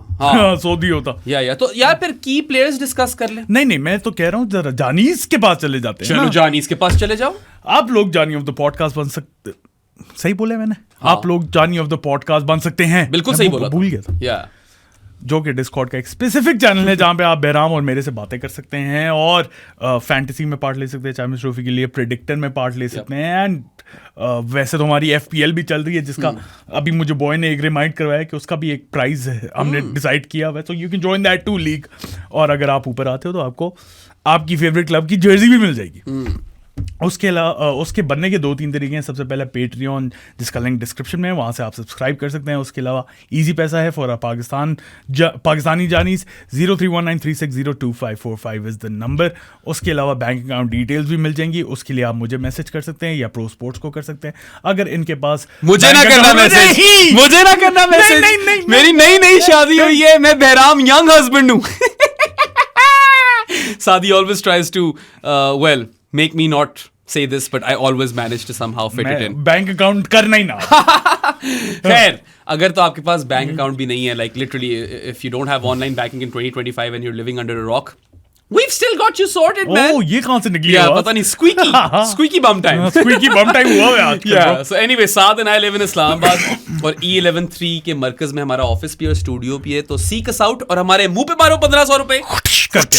सोदी होता। या तो यार फिर की प्लेयर्स डिस्कस कर ले। नहीं, मैं तो कह रहा हूँ जरा जानीस के पास चले जाते हैं। चलो जानीस के पास चले जाओ। आप लोग जानी ऑफ द पॉडकास्ट बन सकते, सही बोले मैंने? आप लोग जानी ऑफ द पॉडकास्ट बन सकते हैं। बिल्कुल सही बोला, भूल गया था। जो कि डिस्कॉर्ड का एक स्पेसिफिक चैनल है जहाँ पे आप बहराम और मेरे से बातें कर सकते हैं, और फैंटेसी में पार्ट ले सकते हैं, चैंपियंस ट्रॉफी के लिए प्रेडिक्टर में पार्ट ले सकते हैं। एंड वैसे तो हमारी FPL भी चल रही है, जिसका अभी मुझे बॉय ने एक रिमाइंड करवाया कि उसका भी एक प्राइज है, हमने डिसाइड किया हुआ है। So you can join that to league, और अगर आप ऊपर आते हो तो आपको आपकी फेवरेट क्लब की जर्सी भी मिल जाएगी। उसके अलावा उसके बनने के 2-3 तरीके हैं। सबसे पहले पेट्रियन, जिसका लिंक डिस्क्रिप्शन में है, वहाँ से आप सब्सक्राइब कर सकते हैं। उसके अलावा इजी पैसा है फॉर पाकिस्तानी जानीज। 0319360255 इज़ द नंबर। उसके अलावा बैंक अकाउंट डिटेल्स भी मिल जाएंगी, उसके लिए आप मुझे मैसेज कर सकते हैं या प्रो स्पोर्ट्स को कर सकते हैं। अगर इनके पास मुझे ना करना मैसेज, मेरी नई शादी हुई है, मैं बहराम यंग हस्बैंड हूँ। Saadi always tries to make me not say this, but I always manage to somehow fit it in. Bank account करना ही ना। खैर, अगर तो आपके पास बैंक अकाउंट भी नहीं है, like literally if you don't have online banking in 2025 and you're living under a rock, we've still got you sorted, man. Oh, ये कहाँ से निकली? पता नहीं, squeaky bum time. Squeaky bum time हुआ है आज। Yeah, so anyway, Saad and I live in Islamabad और E11-3 के मरकज में हमारा ऑफिस भी और स्टूडियो भी है, तो seek us out और हमारे मुंह पे मारो 1500 रुपए करके,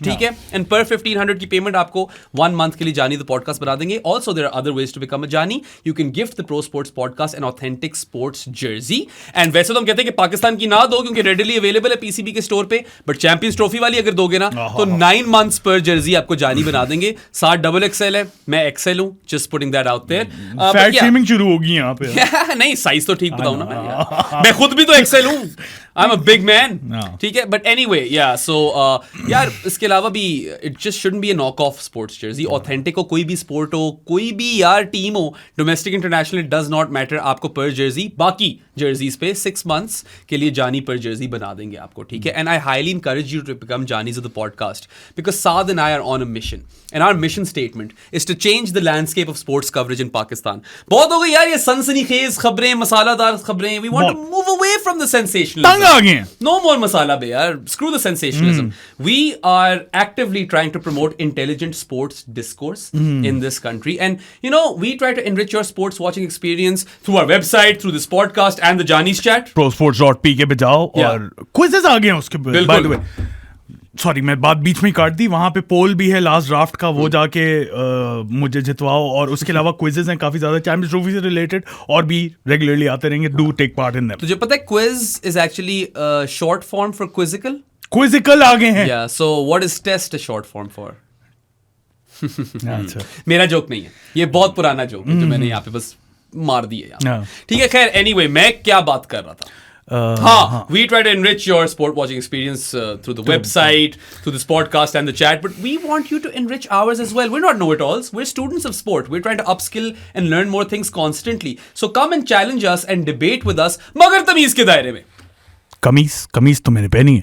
ठीक है। एंड पर 1500 की पेमेंट आपको 1 मंथ के लिए जानी द पॉडकास्ट बना देंगे। Also there are other ways to become a जानी। You can gift the Pro Sports Podcast an authentic sports jersey. And वैसे तो हम कहते हैं कि पाकिस्तान की ना दो, क्योंकि रेडिली अवेलेबल है पीसीबी के स्टोर पे, बट चैंपियंस ट्रॉफी वाली अगर दोगे ना तो 9 मंथ्स पर जर्सी आपको जानी बना देंगे। 7 XXL है, मैं XL हूं, just putting that out there. Fat shaming शुरू होगी यहां पे। नहीं, साइज तो ठीक बताऊं ना मैं खुद भी तो XL हूं। I'm a big man. No. ठीक है, but anyway, yeah. So यार इसके अलावा भी it just shouldn't be a knock-off sports jersey. Authentic हो, कोई भी sport हो, कोई भी यार team हो, domestic, international, it does not matter. आपको per jersey, बाकी jerseys पे 6 months के लिए जानी per jersey बना देंगे आपको, ठीक है? And I highly encourage you to become Janis of the podcast because Saad and I are on a mission. And our mission statement is to change the landscape of sports coverage in Pakistan. बहुत हो गई यार ये सनसनीखेज खबरें, मसालादार खबरें. We want to move away from the sensationalism. आ गए. No more masala be yaar. Screw the sensationalism. We are actively trying to promote intelligent sports discourse in this country. And, you know, we try to enrich your sports watching experience through our website, through this podcast and the Janis chat. prosports.pk पे जाओ और quizzes आ गए हैं उसके पे. By the way, sorry मैं बात बीच में ही काट दी. वहां पे पोल भी है लास्ट ड्राफ्ट का, वो जाके मुझे जितवाओ. और उसके अलावा क्विजेस हैं काफी ज्यादा चैंपियंस ट्रॉफी से रिलेटेड और भी रेगुलरली आते रहेंगे. Do take part in them. तुझे पता है quiz is actually short form for quizzical. Quizzical आ गए हैं. या so what is test a short form for? अच्छा. मेरा जोक नहीं है, ये बहुत पुराना जोक है जो मैंने यहाँ पे बस मार दिया. ठीक है, खैर एनीवे मैं क्या बात कर रहा था. We try to enrich your sport watching experience through the website, through this podcast and the chat, but we want you to enrich ours as well. We're not know-it-alls. We're students of sport. We're trying to upskill and learn more things constantly. So come and challenge us and debate with us, मगर तमीज के दायरे में. कमीज तो मैंने पहनी है.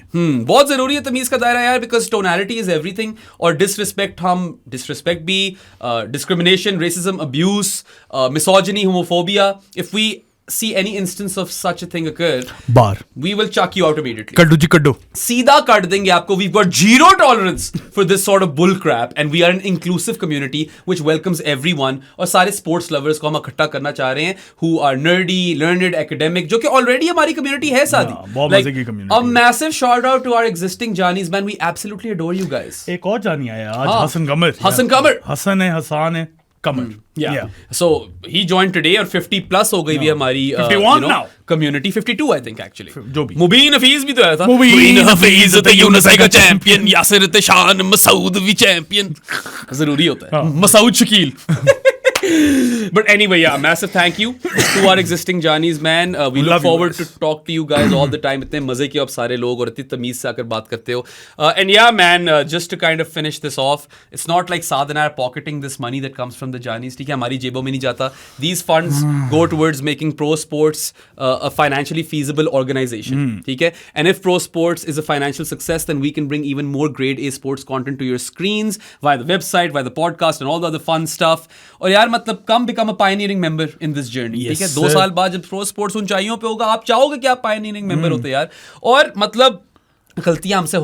बहुत जरूरी है तमीज का दायरा यार, because tonality is everything. और disrespect भी, discrimination, racism, abuse, misogyny, homophobia. If we see any instance of such a thing occur, we will chuck you out immediately. कड्डू जी कड्डू. सीधा काट देंगे आपको. We've got zero tolerance for this sort of bull crap, and we are an inclusive community which welcomes everyone. और सारे sports lovers को हम इकट्ठा करना चाह रहे हैं who are nerdy, learned, academic, जो कि already हमारी community है सादी. बहुत मजे की community. A massive shout out to our existing Janis, man. We absolutely adore you guys. एक और जानी आया आज, हसन कमर. हसन है, हसान है, कमर. Yeah. So he joined today और 50 plus हो गई भी हमारी 51 now. Community 52 I think actually. जो भी. मुबीन हफीज भी तो आया था. मुबीन हफीज द यूनिसाई का चैंपियन, यासिर तशान मसूद भी चैंपियन. जरूरी होता है. Masood Shakeel. But anyway, yeah, massive thank you to our existing Janis, man. We look forward to talk to you guys all the time. इतने मजे के आप सारे लोग और इतनी तमीज से आकर बात करते हो. And yeah, man, just to kind of finish this off, it's not like Saad and I are pocketing this money that comes from the Janis. ठीक है, हमारी जेबों में नहीं जाता. These funds go towards making pro sports a financially feasible organization. ठीक है, and if pro sports is a financial success, then we can bring even more grade A sports content to your screens via the website, via the podcast, and all the other fun stuff. और यार मतलब come become a pioneering member in this journey. ठीक है, 2 साल बाद जब pro sports ऊंचाइयों पे होगा, आप चाहोगे कि आप pioneering member होते यार. और मतलब गलतियां हमसे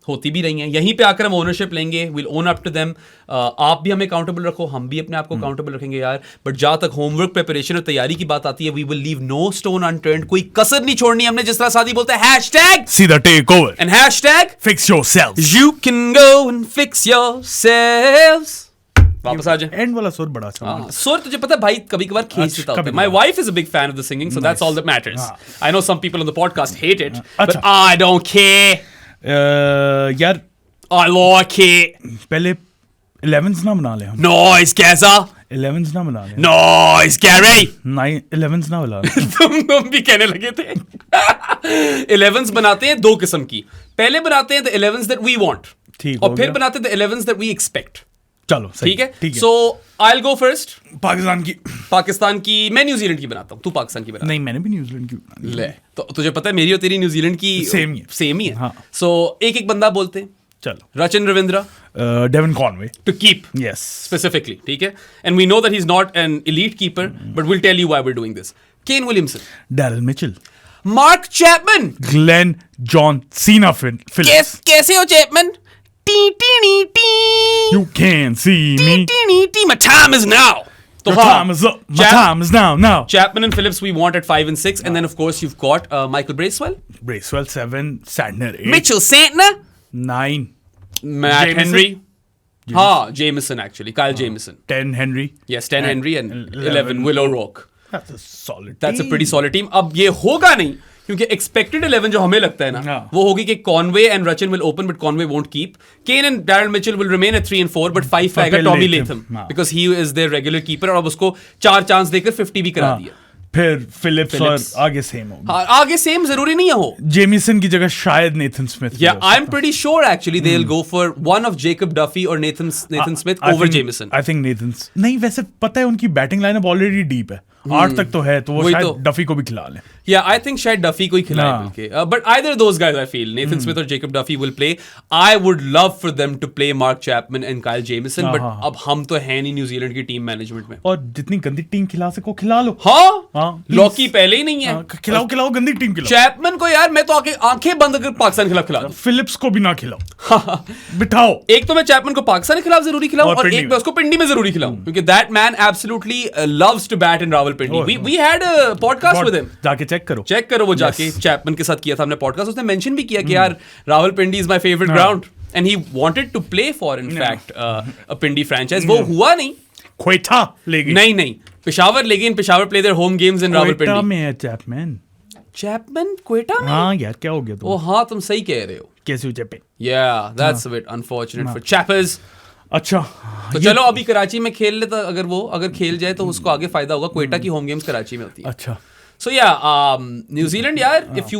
होती भी रही हैं. यहीं पे आकर हम ओनरशिप लेंगे. Will own up to them. आप भी हमें अकाउंटेबल रखो, हम भी अपने आप को अकाउंटेबल रखेंगे यार. बट जहां तक होमवर्क, प्रिपरेशन और तैयारी की बात आती है, we will leave no stone unturned. कोई कसर नहीं छोड़नी हमने. जिस तरह सादी बोलते हैं हैशटैग सीधा take over and hashtag fix yourself. You can go and fix yourselves. वापस आ जाए. एंड वाला सुर बड़ा अच्छा. सुर तुझे पता है भाई कभी कबार खींच देता होता है. My wife is a big fan of the singing, so that's all that matters. I know some people on the podcast hate it, but I don't care यार. I like it. पहले 11s ना बना ले हम. Noise कैसा 11s ना बना ले. नॉइस कैरी 11s ना बना. तुम भी कहने लगे थे. 11s बनाते हैं 2 किस्म की. पहले बनाते हैं the 11s that we want, और फिर बनाते हैं the 11s that we expect. चलो ठीक है. So I will go first. Pakistan की मैं न्यूजीलैंड की बनाता हूँ, तू पाकिस्तान की बना. नहीं, मैंने भी न्यूजीलैंड की बनाई. ले तो तुझे पता है मेरी और तेरी न्यूजीलैंड की सेम ही है. सो एक बंदा बोलते हैं. चलो. Rachin Ravindra, Devon Conway to keep. Yes, specifically. ठीक है, and we know that he is not an elite keeper, but will tell you why we are doing this. Kane Williamson, Daryl Mitchell, Mark Chapman, Glenn John Cena Phillips. कैसे हो Chapman? You can't see me. My time is now. Your time is up. My time is now. Chapman and Phillips we want at 5 and 6, and then of course you've got Michael Bracewell. 7, Santner 8. Mitchell Santner 9. Matt Henry. Jameson actually. Kyle Jameson. 10 Henry. Yes, 10 Henry and 11 Will O'Rourke. That's a solid team. That's a pretty solid team. अब ये होगा नहीं क्योंकि expected 11 जो हमें लगता है ना वो होगी कि Conway and Rachin will open but Conway won't keep. Kane and Daryl Mitchell will remain at 3 and 4 but 5 आएगा Tommy Latham because he is their regular keeper और अब उसको 4 चांस देकर 50 भी करा दिया. फिर फिलिप्स और Phillips. आगे सेम हो. हाँ, आगे सेम जरूरी नहीं है हो. जेमिसन की जगह शायद Nathan Smith. Yeah, I'm pretty sure actually they'll go for one of Jacob Duffy or Nathan Smith over Jameson. I think Nathan's नहीं, वैसे पता है उनकी बैटिंग लाइनअप ऑलरेडी डीप है. 8 तक तो है, तो वो शायद डफी को भी खिला लें. Yeah, I think शायद डफी को ही खिलाए मिलके. But either those guys I feel Nathan Smith or Jacob Duffy will play. I would love for them to play Mark Chapman and Kyle Jamieson, but अब हम तो है नहीं न्यूजीलैंड की टीम मैनेजमेंट में. और जितनी गंदी टीम खिला सको खिला लो. हाँ, लॉकी पहले ही नहीं है. खिलाओ गंदी टीम खिलाओ. चैपमैन को यार मैं तो आके आंखें बंद कर पाकिस्तान के खिलाफ खिला दूं. फिलिप्स को भी ना खिलाओ. बिठाओ. एक तो मैं चैपमैन को पाकिस्तान के खिलाफ जरूरी खिलाऊं और एक मैं उसको पिंडी में जरूरी खिलाऊं, क्योंकि that man absolutely loves to bat in Rawalpindi. We had a podcast with him. जाके चेक करो वो जाके चैपमैन के साथ किया था हमने पॉडकास्ट. उसने मेंशन भी किया कि यार Rawalpindi is my favourite ground and he wanted to play for in fact a Pindi franchise. वो हुआ नहीं. क्वेटा ले गई. नहीं पेशावर ले गई. In Peshawar play their home games in Rawalpindi. Quetta में है चैपमैन क्वेटा में. हाँ यार, क्या हो गया ओ हाँ, तुम सही कह रहे हो. कैसे Chapman. Yeah, that's a bit unfortunate for Chappers. अच्छा, तो चलो अभी कराची में खेल लेता. अगर खेल जाए तो उसको आगे फायदा होगा. क्वेटा की होम गेम्स कराची में होती है. अच्छा. So yeah, New Zealand यार, if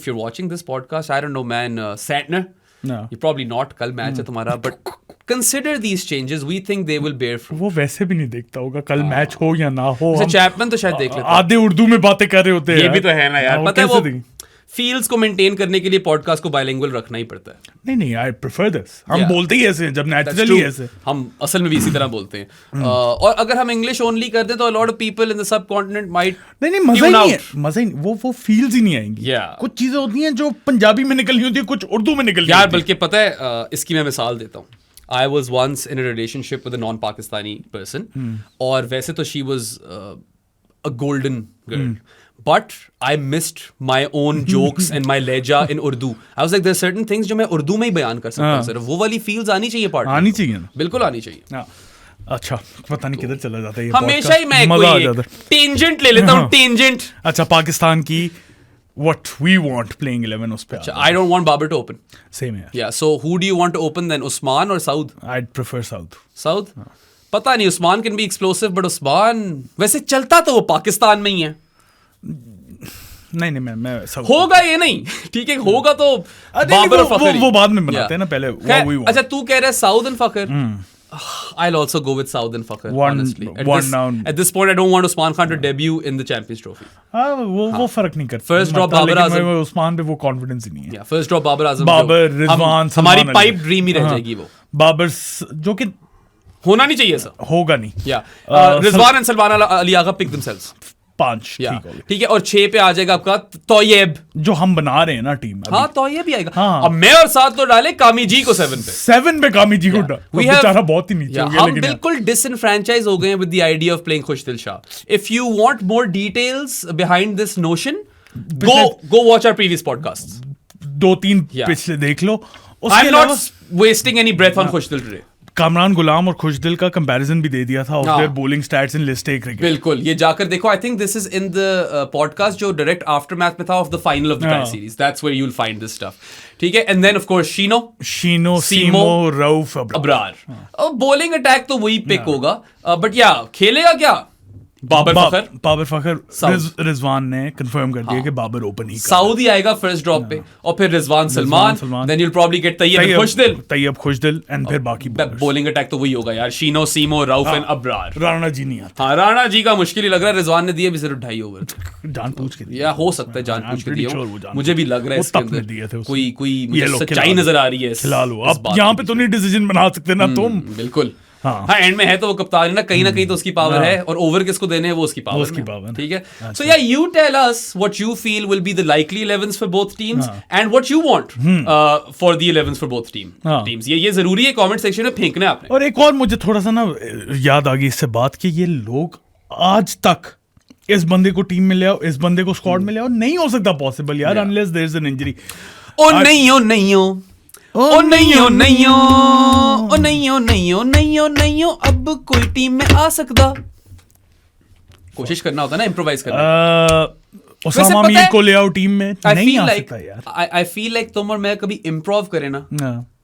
you're watching this podcast, I don't know man, Santner, No. you're probably not. कल मैच है तुम्हारा, but consider these changes. We think they will bear fruit. वो वैसे भी नहीं देखता होगा कल मैच हो या ना हो. चैपमैन तो शायद देख लेता. आधे उर्दू में बातें कर रहे होते हैं. ये भी तो है ना यार. पता है वो फील्ड्स को मेंटेन करने के लिए पॉडकास्ट को बायलिंगुअल रखना ही पड़ता है. नहीं, आई प्रेफर दिस. हम Yeah. बोलते ही ऐसे हैं, जब नेचुरली ऐसे. हम असल में भी इसी तरह बोलते हैं. और अगर हम इंग्लिश ओनली कर दें तो a lot of people in the subcontinent might नहीं, मजा ही नहीं है. मजा ही नहीं. वो फील्स ही नहीं आएंगी. Yeah. कुछ चीजें होती हैं जो पंजाबी में निकलनी होती है, कुछ उर्दू में निकलनी यार. होती है. बल्कि पता है, इसकी मैं मिसाल देता हूँ. I was once in a relationship with a non-Pakistani person. और वैसे तो she was a golden girl. But I missed my own jokes and my leja in Urdu. I was like, there are certain things जो मैं उर्दू में ही बयान कर सकता हूँ. सिर्फ वो वाली फील्स आनी चाहिए पार्ट. आनी चाहिए ना. बिल्कुल आनी चाहिए. अच्छा, पता नहीं किधर चला जाता है ये. हमेशा ही मैं कोई टेंजेंट ले लेता हूँ. टेंजेंट. अच्छा, पाकिस्तान की what we want playing 11 उस पे. I don't want Babar to open. Same here. Yeah, so who do you want to open then? Usman or Saud? I'd prefer South. Saud? पता नहीं. Usman can be explosive, but Usman वैसे चलता तो वो पाकिस्तान में ही है. नहीं, मैं South. होगा ये नहीं. ठीक है, होगा तो बाबर और फखर. वो बाद में बनाते हैं ना, पहले what we want. अच्छा, तू कह रहा है Saud and Fakhar. I'll also go with Saud and Fakhr, honestly. At this point, I don't want Usman Khan to debut in the Champions Trophy. वो फर्क नहीं करता. First drop Babar Azam. उस्मान पे वो कॉन्फिडेंस ही नहीं है. Yeah, first drop Babar Azam. Babar, Rizwan, हमारी pipe dream ही रह जाएगी वो. बाबर जो कि होना नहीं चाहिए सर. होगा नहीं. Yeah. Rizwan and Salman Ali Agha pick themselves. 5 ठीक है. और 6 पे आ जाएगा आपका तोयब, जो हम बना रहे हैं ना टीम. हाँ, तोयब ही आएगा. हाँ. अब मैं और साथ तो डाले कामी जी को 7 पे. 7 पे कामी जी को बेचारा बहुत ही नीचे हो गया. हम बिल्कुल डिसइनफ्रैंचाइज हो गए हैं with the idea of playing Khushdil Shah. If you want more details behind this notion, go watch our previous podcasts. 2-3 पिछले देख लो. I'm not wasting any breath on Khushdil today. Kamran गुलाम और खुशदिल का कंपैरिजन भी दे दिया था of their bowling stats in list A cricket. बिल्कुल, ये जाकर देखो. I think this is in the podcast जो डायरेक्ट आफ्टरमैथ में था of the final of the test series. That's where you will find this stuff. ठीक है. And then of course Shaheen, सीमो, रऊफ, अब्रार. बॉलिंग अटैक तो वही पिक होगा. बट या खेलेगा क्या? बाबर फखर. रिजवान ने कंफर्म कर दिया कि बाबर ओपन ही. सऊदी आएगा फर्स्ट ड्रॉप पे और फिर Rizwan Salman. Then you will probably get Tayyab Khushdil and फिर बाकी बॉलिंग अटैक तो वही होगा यार. शीनो, सीमो, रऊफ एंड अब्रार. राणा जी नहीं आता. हाँ, राणा जी का मुश्किल ही लग रहा है. रिजवान ने दिए भी सिर्फ 2.5 ओवर. जान पूछ के या हो सकता है जान पूछ के दिया. मुझे भी लग रहा है इसके अंदर कोई मुझे सच्चाई नजर आ रही है. खिला लो. अब यहाँ पे तो नहीं डिसीजन बना सकते ना तुम. बिल्कुल. हाँ, एंड में है तो वो कप्तान है ना, कहीं ना कहीं तो उसकी पावर है. और ओवर किसको देने हैं वो उसकी पावर. ठीक है. So yeah you tell us what you feel will be the likely 11s for both teams and what you want for the 11s for both teams. ये जरूरी है कमेंट सेक्शन में फेंकना है आपने. और एक और मुझे थोड़ा सा ना याद आ गई इससे बात कि ये लोग आज तक इस बंदे को टीम में ले आओ, इस बंदे को स्क्वाड में ले आओ, नहीं हो सकता पॉसिबल यार unless there is an injury. ओ नहीं ओ नहीं ओ ओ नहीं ओ नहीं ओ ओ नहीं ओ नहीं ओ नहीं ओ नहीं ओ अब कोई टीम में आ सकता. कोशिश करना होता है ना, इम्प्रोवाइज करना. ओसामा मीर को ले आओ टीम में, नहीं आ सकता यार. आई फील लाइक तुम और मैं कभी इम्प्रोव करें ना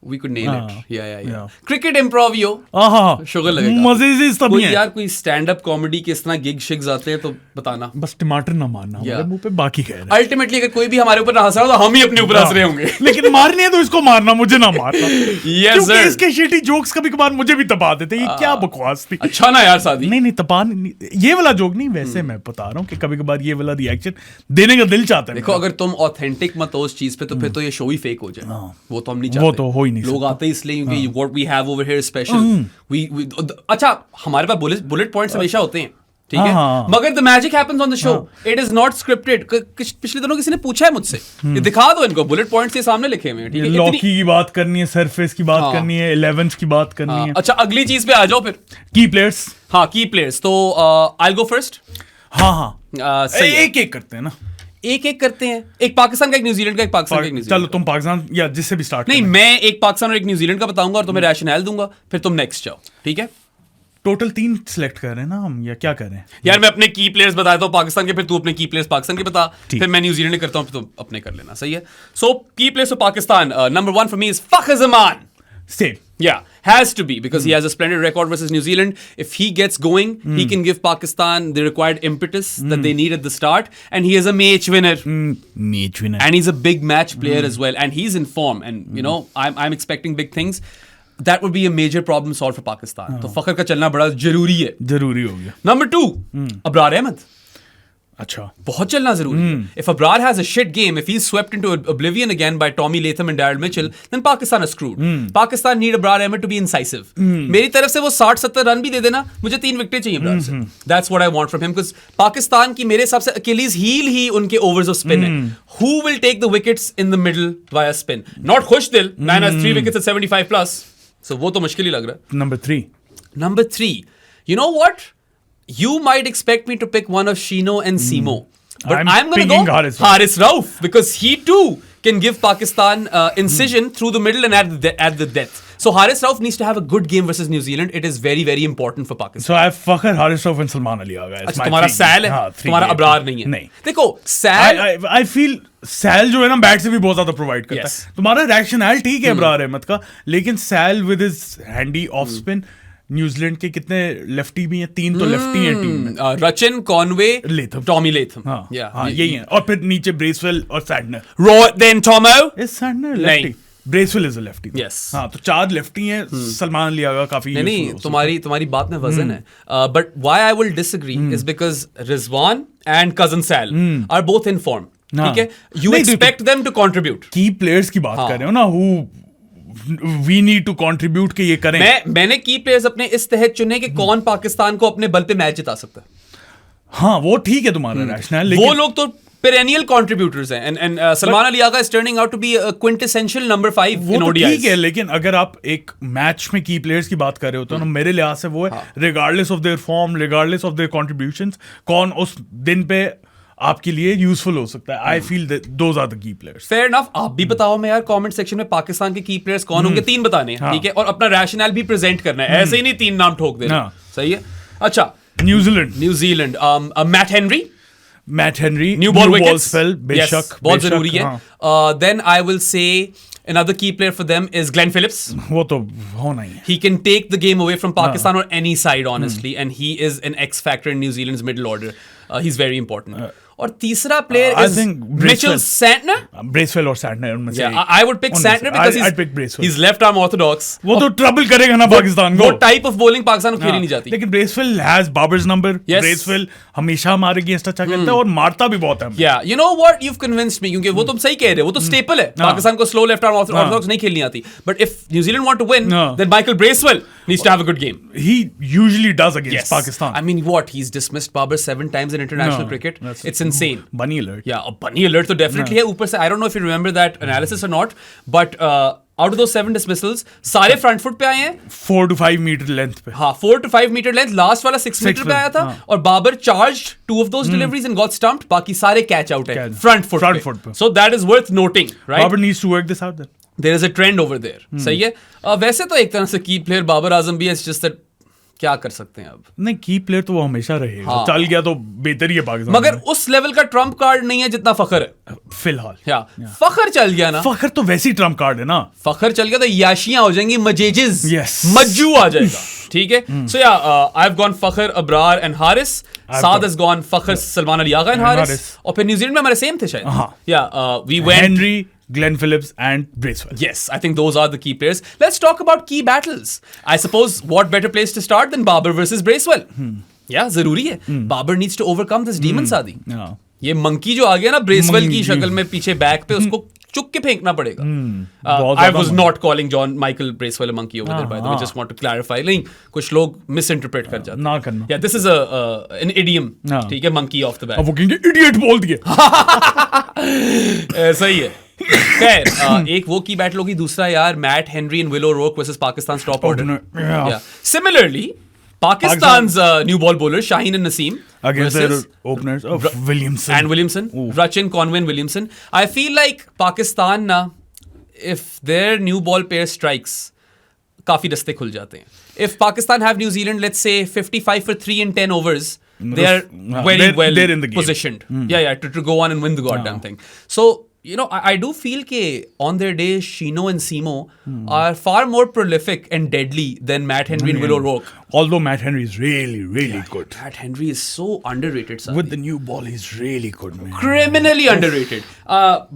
we could nail it. हाँ, Yeah. yeah. Cricket improv yo. हाँ, शुगर लगेगा. मजे से तभी कोई है. यार कोई स्टैंड अप कॉमेडी के इस तरह गिग शिग्स आते हैं तो बताना. बस टमाटर ना मारना हमारे Yeah. मुंह पे, बाकी कह रहे अल्टीमेटली अगर कोई भी हमारे ऊपर ना हंस रहा हो तो हम ही अपने ऊपर हंस रहे होंगे. लेकिन मारनी है तो इसको मारना, मुझे ना मारना. Yes, क्योंकि sir. इसके शिटी जोक्स कभी कभार मुझे भी तपा देते. ये क्या बकवास थी. अच्छा ना यार शादी. नहीं तपा नहीं, ये वाला जोक नहीं, वैसे मैं बता रहा हूँ कि कभी कभार ये वाला रिएक्शन देने का दिल चाहता है. देखो अगर तुम ऑथेंटिक मत हो उस चीज पे तो फिर तो ये शो ही फेक हो जाए. वो तो हम नहीं चाहते. वो तो हो ही नहीं लोग आते हैं इसलिए क्योंकि what we have over here is special. we अच्छा हमारे पास बुलेट पॉइंट्स हमेशा होते हैं, ठीक है, मगर the magic happens on the show. It is not scripted. पिछले दिनों किसी ने पूछा है मुझसे, ये दिखा दो इनको बुलेट पॉइंट्स के सामने लिखे हुए हैं, ठीक है. लॉकी की बात करनी है, सरफेस की बात करनी है, 11s की बात करनी है. अच्छा अगली चीज पे आ जाओ फिर. की प्लेयर्स. हाँ की प्लेयर्स. तो आई गो फर्स्ट. हाँ सही है. एक एक करते हैं ना. एक करते हैं. एक पाकिस्तान का, एक न्यूजीलैंड का, एक पाकिस्तान का, एक न्यूजीलैंड. चलो तुम पाकिस्तान या जिससे भी स्टार्ट. नहीं मैं एक पाकिस्तान और एक न्यूजीलैंड का बताऊंगा और तुम्हें रैशनल दूंगा, फिर तुम नेक्स्ट जाओ, ठीक है. टोटल 3 सिलेक्ट कर रहे हैं ना हम, या क्या कर रहे हैं? यार मैं अपने की प्लेयर्स बता देता हूँ पाकिस्तान के, फिर तू अपने की प्लेयर्स पाकिस्तान के बता, फिर मैं न्यूजीलैंड करता हूँ, फिर तुम अपने कर लेना. सही है. सो की players for Pakistan, number 1 for me is Fakhar Zaman. Same. Yeah, has to be because he has a splendid record versus New Zealand. If he gets going, he can give Pakistan the required impetus that they need at the start. And he is a match winner. Match winner. And he's a big match player as well. And he's in form. And you know, I'm expecting big things. That would be a major problem solved for Pakistan. तो फखर का चलना बड़ा जरूरी है. जरूरी हो गया. Number 2, Abrar Ahmad. अच्छा. बहुत चलना जरूरी है. If Abrar has a shit game, if he's swept into oblivion again by Tommy Latham and Daryl Mitchell, then Pakistan is screwed. Pakistan need Abrar Ahmed to be incisive. मेरी तरफ से वो 60-70 रन भी दे देना, मुझे 3 विकेट चाहिए अबरार से. That's what I want from him because Pakistan की मेरे हिसाब से Achilles heel ही उनके overs of spin है. Who will take the wickets in the middle via spin? Not Khushdil. Man has 3 wickets at 75 plus. So वो तो मुश्किल ही लग रहा है. Number 3. You know what? You might expect me to pick one of Shino and Simo. But I'm going to go Haris Rauf because he too can give Pakistan incision through the middle and at the depth. So Haris Rauf needs to have a good game versus New Zealand. It is very, very important for Pakistan. So I have Fakhar, Haris Rauf and Salman Ali. अच्छा तुम्हारा cell है, तुम्हारा अबरार नहीं है. नहीं. देखो cell. I feel cell जो है ना बैट से भी बहुत ज्यादा प्रोवाइड करता है. तुम्हारा रैशनल ठीक है अबरार अहमद का, लेकिन सैल with his handy off spin. New Zealand के कितने लेफ्टी भी हैं? 3 तो लेफ्टी हैं टीम में. Rachin, Conway, Latham, Tommy Latham. हाँ, यही है. और फिर नीचे ब्रेसवेल और Santner. Then Tommo. Is Santner lefty? Bracewell is a lefty. Yes. हाँ तो 4 लेफ्टी हैं. सलमान अली आगा काफी. नहीं तुम्हारी बात में वजन है. But why I will disagree is because Rizwan and कजन सैल आर बोथ इन फॉर्म. ठीक है. You expect them to contribute. Key players की बात कर रहे हो ना, हु We need to contribute के ये करें. मैंने की प्लेयर्स अपने इस तहत चुने कि कौन पाकिस्तान को अपने बल पे मैच जिता सकता है. हाँ वो ठीक है तुम्हारा रैशनल. वो लोग तो perennial contributors हैं. And Salman Ali Agha is turning out to be a quintessential number 5 in ODIs. ठीक है, लेकिन अगर आप एक मैच में की प्लेयर्स की बात कर रहे हो तो ना मेरे लिहाज से वो है regardless of their form, regardless of their contributions, कौन उस दिन पे आपके लिए यूजफुल हो सकता है. I feel those are the key players. Fair enough. आप भी बताओ मैं यार कमेंट सेक्शन में पाकिस्तान के की प्लेयर्स कौन होंगे. 3 बताने हैं, ठीक है, और अपना रैशनल भी प्रेजेंट करना है. ऐसे ही नहीं 3 नाम ठोक देना. सही है. अच्छा New Zealand Matt Henry new ball wickets. बेशक बहुत जरूरी है. Then I will say another key player for them is Glenn Phillips. वो तो होना ही है. He can take the game away from Pakistan or any side honestly, and he is an X factor in New Zealand's middle order. He's very important. और तीसरा player is Mitchell Santner. Bracewell और Santner उनमें से. I would pick Santner because he is left arm orthodox. वो तो trouble करेगा ना पाकिस्तान को. वो टाइप ऑफ बॉलिंग पाकिस्तान को खेली नहीं जाती. लेकिन Bracewell has Babar's number. Bracewell हमेशा हमारे अगेंस्ट अच्छा खेलता है और मारता भी बहुत है. या you know what, you have convinced मी, क्योंकि वो तुम सही कह रहे हो, वो तो स्टेपल है. पाकिस्तान को स्लो लेफ्ट आर्म ऑर्थोडॉक्स नहीं खेलनी आती. But if New Zealand want to win then Michael Bracewell needs to have a good game. He usually does against Pakistan. I mean, what? He's dismissed Babar 7 times in international cricket. It's insane. Bunny alert. Yeah, a bunny alert तो definitely है. ऊपर से I don't know if you remember that analysis or not, but out of those 7 dismissals, सारे front foot पे आए हैं. 4 to 5 meter length पे. हाँ, 4 to 5 meter length. Last वाला 6 meter पे आया था. और Babar charged 2 of those deliveries and got stumped. बाकी सारे catch out है front foot पे. So that is worth noting, right? Babar needs to work this out then. There is a trend over there. सही है. वैसे तो एक तरह से की प्लेयर बाबर आजम भी है. It's just that क्या कर सकते हैं अब? नहीं, की प्लेयर तो वो हमेशा रहेगा। हाँ। चल गया तो बेहतर ही है पाकिस्तान मगर में। उस लेवल का ट्रम्प कार्ड नहीं है जितना फखर है। फिलहाल या फखर चल गया ना, फखर तो वैसी ट्रम्प कार्ड है ना। फखर चल गया तो याशियां हो जाएंगी, मजेजिज, Yes. मज्जू आ जाएगा। ठीक है, so yeah I have gone Fakhar, Abrar and Haris. Saad has gone Fakhar, Salman Ali Agha and Haris. और फिर न्यूजीलैंड में हमारे सेम थे शायद। हाँ। Yeah we went Henry, Glenn Phillips and Bracewell. Yes, I think those are the key players. Let's talk about key battles. I suppose what better place to start than Babar versus Bracewell? Yeah, जरूरी है. Babar needs to overcome this demon Saadi. Yeah. ये monkey जो आ गया ना Bracewell की Monkey. शक्ल में पीछे बैक पे, उसको चुक के फेंकना पड़ेगा. बहुत I ज्यादा was monkey. not calling John Michael Bracewell a monkey over there, by the way. हाँ. Just want to clarify. नहीं, कुछ लोग misinterpret कर जाते हैं. ना करना। Yeah, this is an idiom. हाँ. ठीक है, monkey off the back. अब वो कहेंगे इडियट बोल दिए। सही है। खैर, एक वो की बैटल होगी, दूसरा यार मैट हेनरी एंड विलो रोक versus Pakistan top order. Yeah. Similarly Pakistan's new ball bowlers Shaheen and Naseem Against their versus openers of Williamson. and Williamson, Rachin, Conway, and Williamson. I feel like Pakistan na, if their new ball pair strikes, काफी रस्ते खुल जाते हैं. If Pakistan have New Zealand, let's say 55 for 3 in 10 overs, they're very well they're in the game. positioned. Yeah, to go on and win the goddamn thing. So, you know, I do feel ke on their day, Shino and Simo are far more prolific and deadly than Matt Henry and Will O'Rourke. Although Matt Henry is really good. Matt Henry is so underrated, Saadi. With the new ball, he's really good, man. Criminally underrated.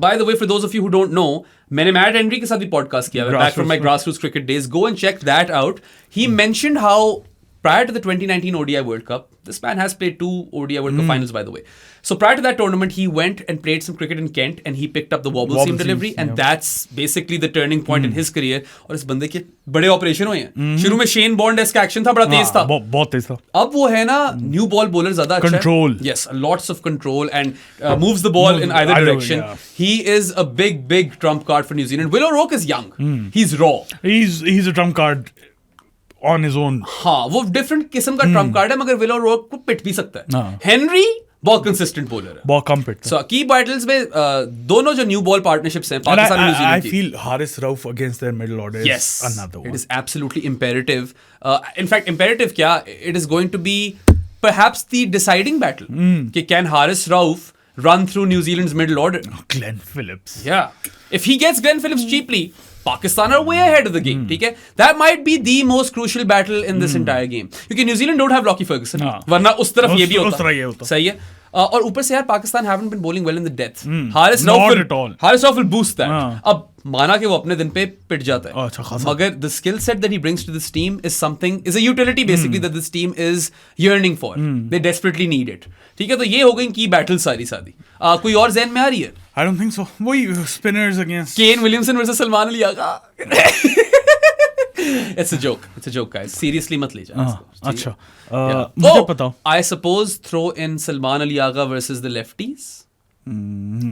By the way, for those of you who don't know, मैंने Matt Henry के साथ भी podcast किया है, back from my grassroots cricket days. Go and check that out. He mentioned how prior to the 2019 ODI World Cup, this man has played 2 ODI World Cup finals, by the way. So prior to that tournament, he went and played some cricket in Kent, and he picked up the wobble seam delivery, and that's basically the turning point in his career. और इस बंदे के बड़े operation हुए हैं. शुरू में Shane bond ask action था, बड़ा तेज था. बहुत तेज था. अब वो है ना न्यू बॉल बॉलर ज्यादा अच्छा है. Control. Yes, lots of control and moves the ball in either direction. Yeah. He is a big trump card for New Zealand. Will O'Rourke is young. He's raw. He's a trump card on his own. हाँ, वो different किस्म का Trump card है, मगर will ओ'रोर्क को पिट भी सकता है. हाँ. हेनरी बहुत कंसिस्टेंट बॉलर है. बहुत कम पिट. So की बैटल्स में दोनों जो न्यू बॉल पार्टनरशिप्स हैं पाकिस्तान और I न्यूजीलैंड की. feel Haris Rauf against their middle order Yes, is another one. it is absolutely imperative. In fact, imperative क्या? It is going to be perhaps the deciding battle. कि can Haris Rauf run through New Zealand's middle order? Glenn Phillips. Yeah. If he gets Glenn Phillips cheaply, Pakistan are way ahead of the game. ठीक है? That might be the most crucial battle in this entire game. क्योंकि New Zealand don't have Lockie Ferguson. हाँ. वरना उस तरफ ये भी उस होता. तरह ये होता. सही है. और ऊपर से यार Pakistan haven't been bowling well in the death. Haris Not Rauf at all. Haris Rauf will boost that. हाँ. अब माना कि वो अपने दिन पे पिट जाता है. अच्छा खासा. मगर the skill set that he brings to this team is a utility basically that this team is yearning for. They desperately need it. ठीक है, तो ये हो गई की बैटल सारी. कोई और ज़हन में आ रही है? I don't think so. वही spinners against Kane Williamson versus Salman Ali Agha. It's a joke, guys. Seriously मत ले जाओ. अच्छा. मुझे बताओ. I suppose throw in Salman Ali Agha versus the lefties.